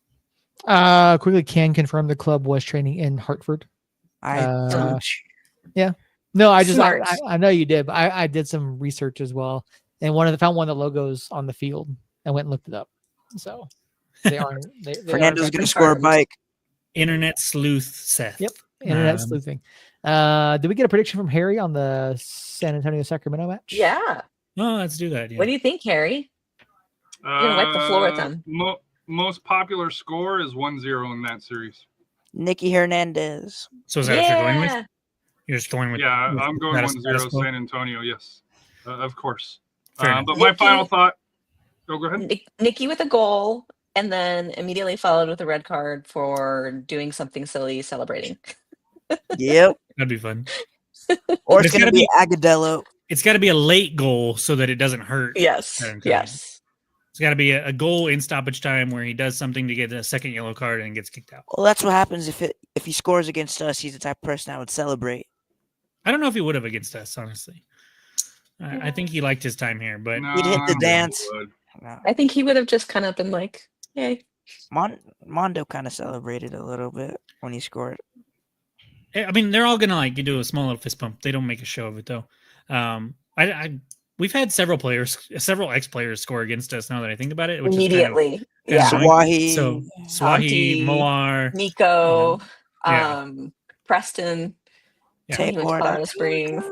Quickly can confirm the club was training in Hartford. Yeah. No, I know you did, but I did some research as well, and found one of the logos on the field and went and looked it up. So they are. Fernando's going to score a bike. Internet sleuth, Seth. Yep, internet sleuthing. Did we get a prediction from Harry on the San Antonio Sacramento match? Yeah. Oh, let's do that. Yeah. What do you think, Harry? You're gonna wipe the floor with them. Most popular score is 1-0 in that series. Nicky Hernandez. So is that what you're going with? You're just going with? Yeah, I'm going 1-0 quo? San Antonio. Yes, of course. But my final thought. Go ahead. Nicky with a goal, and then immediately followed with a red card for doing something silly, celebrating. Yep, that'd be fun. Or it's going to be Agadello. It's got to be a late goal so that it doesn't hurt. Yes. It's got to be a goal in stoppage time where he does something to get a second yellow card and gets kicked out. Well, that's what happens if he scores against us. He's the type of person that would celebrate. I don't know if he would have against us, honestly. I think he liked his time here, but he'd hit the dance. I think he would have just kind of been like, "Yay!" Mondo kind of celebrated a little bit when he scored. I mean, they're all gonna do a small little fist bump. They don't make a show of it though. We've had several ex-players score against us. Now that I think about it, which immediately, is Swahi, Swahi, Moar, Nico, Preston, Colorado Springs.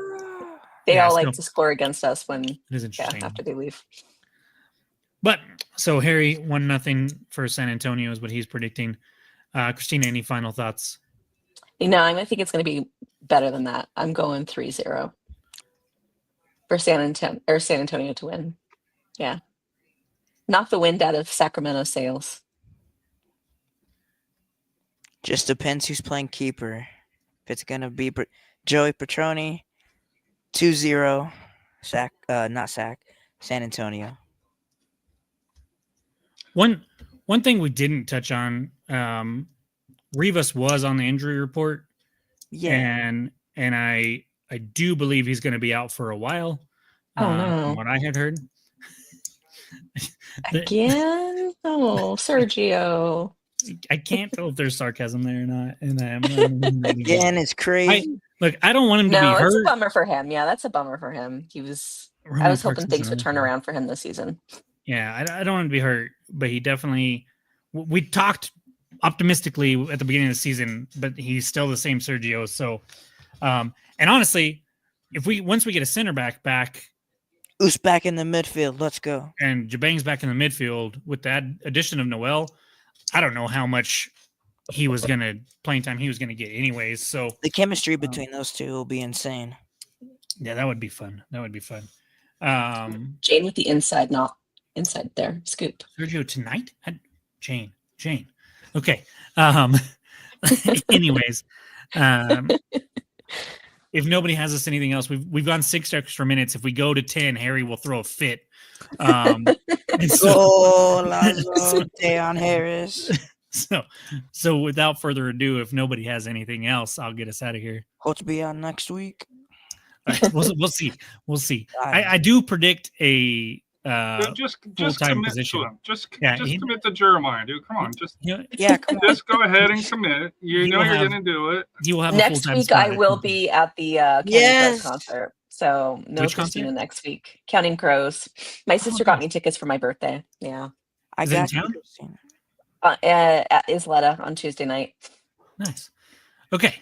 They all like to score against us when it is interesting after they leave. But so Harry 1-0 for San Antonio is what he's predicting. Christina, any final thoughts? I think it's going to be better than that. I'm going 3-0. for San Antonio to win. Yeah. Knock the wind out of Sacramento sails. Just depends who's playing keeper. If it's gonna be Joey Petroni, 2-0, San Antonio. One thing we didn't touch on, Rivas was on the injury report. Yeah. And I do believe he's going to be out for a while. Oh no! From what I had heard. Again? Oh, Sergio. I can't tell if there's sarcasm there or not. And Again, it's crazy. I don't want him to be hurt. It's a bummer for him. Yeah, that's a bummer for him. I was hoping things would turn around for him this season. Yeah, I don't want him to be hurt, but he definitely. We talked optimistically at the beginning of the season, but he's still the same Sergio. So, and honestly, once we get a center back, who's back in the midfield? Let's go. And Jabang's back in the midfield with that addition of Noel. I don't know how much playing time he was gonna get anyways. So the chemistry between those two will be insane. Yeah, that would be fun. Jane with the inside there scoop. Sergio tonight? Jane. Okay. Anyways, if nobody has us anything else, we've gone 6 extra minutes. If we go to 10, Harry will throw a fit. Lazo, Deon Harris. So without further ado, if nobody has anything else, I'll get us out of here. Hope to be on next week. We'll see. I do predict a just full-time commit position. to him. Just commit to Jeremiah, dude. Come on, come on. Just go ahead and commit. You're going to do it. He will have next a week. I will be at the Counting Crows concert, so no Christina concert? next week. Counting Crows. My sister got me tickets for my birthday. Yeah, I got you. At Isleta on Tuesday night. Nice. Okay.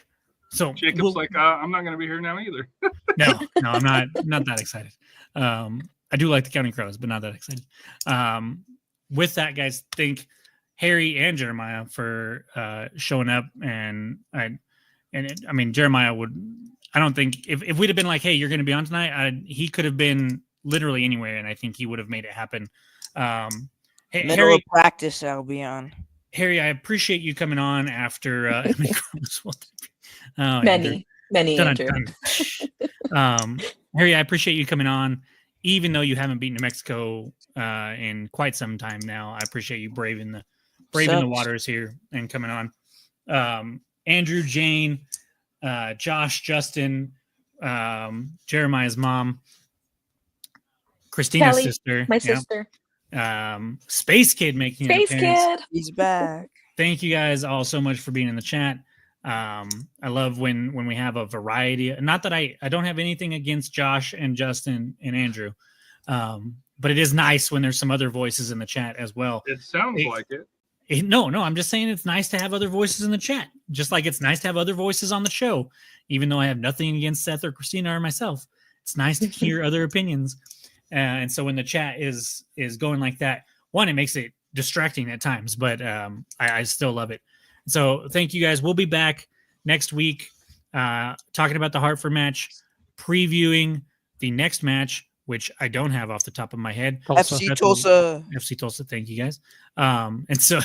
So Jacob's I'm not going to be here now either. No, I'm not that excited. I do like the Counting Crows, but not that excited. With that, guys, thank Harry and Jeremiah for showing up. And Jeremiah I don't think if we'd have been like, hey, you're going to be on tonight, he could have been literally anywhere, and I think he would have made it happen. Middle of practice, I'll be on. Harry, I appreciate you coming on after many Andrew. Harry, I appreciate you coming on, even though you haven't beaten New Mexico in quite some time now. I appreciate you braving the waters here and coming on. Andrew, Jane, Josh, Justin, Jeremiah's mom, Christina's Kelly, sister, my sister, Space Kid making an appearance. He's back. Thank you guys all so much for being in the chat. I love when we have a variety. Not that I don't have anything against Josh and Justin and Andrew, but it is nice when there's some other voices in the chat as well. It sounds like it. No, I'm just saying it's nice to have other voices in the chat, just like it's nice to have other voices on the show. Even though I have nothing against Seth or Christina or myself, it's nice to hear other opinions. And so when the chat is going like that, one, it makes it distracting at times, but I still love it. So thank you guys. We'll be back next week talking about the Hartford match, previewing the next match, which I don't have off the top of my head. FC Tulsa. FC Tulsa. Thank you guys. And so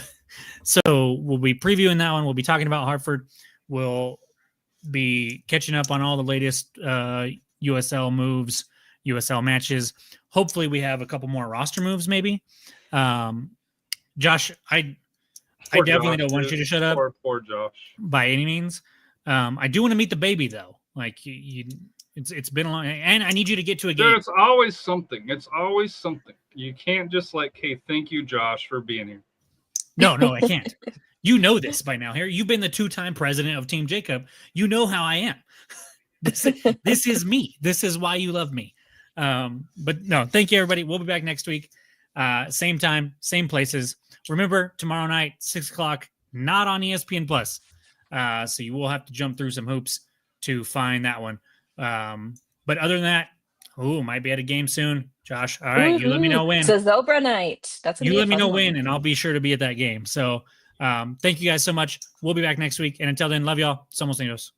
we'll be previewing that one. We'll be talking about Hartford. We'll be catching up on all the latest USL moves, USL matches. Hopefully we have a couple more roster moves maybe. Josh, I definitely don't want you to shut up. Poor Josh. By any means. I do want to meet the baby though. Like it's been a long, and I need you to get to a game. Dude, it's always something. You can't just hey, thank you, Josh, for being here. No, I can't. You know this by now, Harry. You've been the 2-time president of Team Jacob. You know how I am. This is me. This is why you love me. But no, thank you, everybody. We'll be back next week. Same time, same places. Remember, tomorrow night, 6:00, not on ESPN Plus. So you will have to jump through some hoops to find that one. But other than that, might be at a game soon. Josh, all right, you let me know when. It's a Zobra night. You let me know when, and I'll be sure to be at that game. So thank you guys so much. We'll be back next week. And until then, love y'all. Somos Unidos.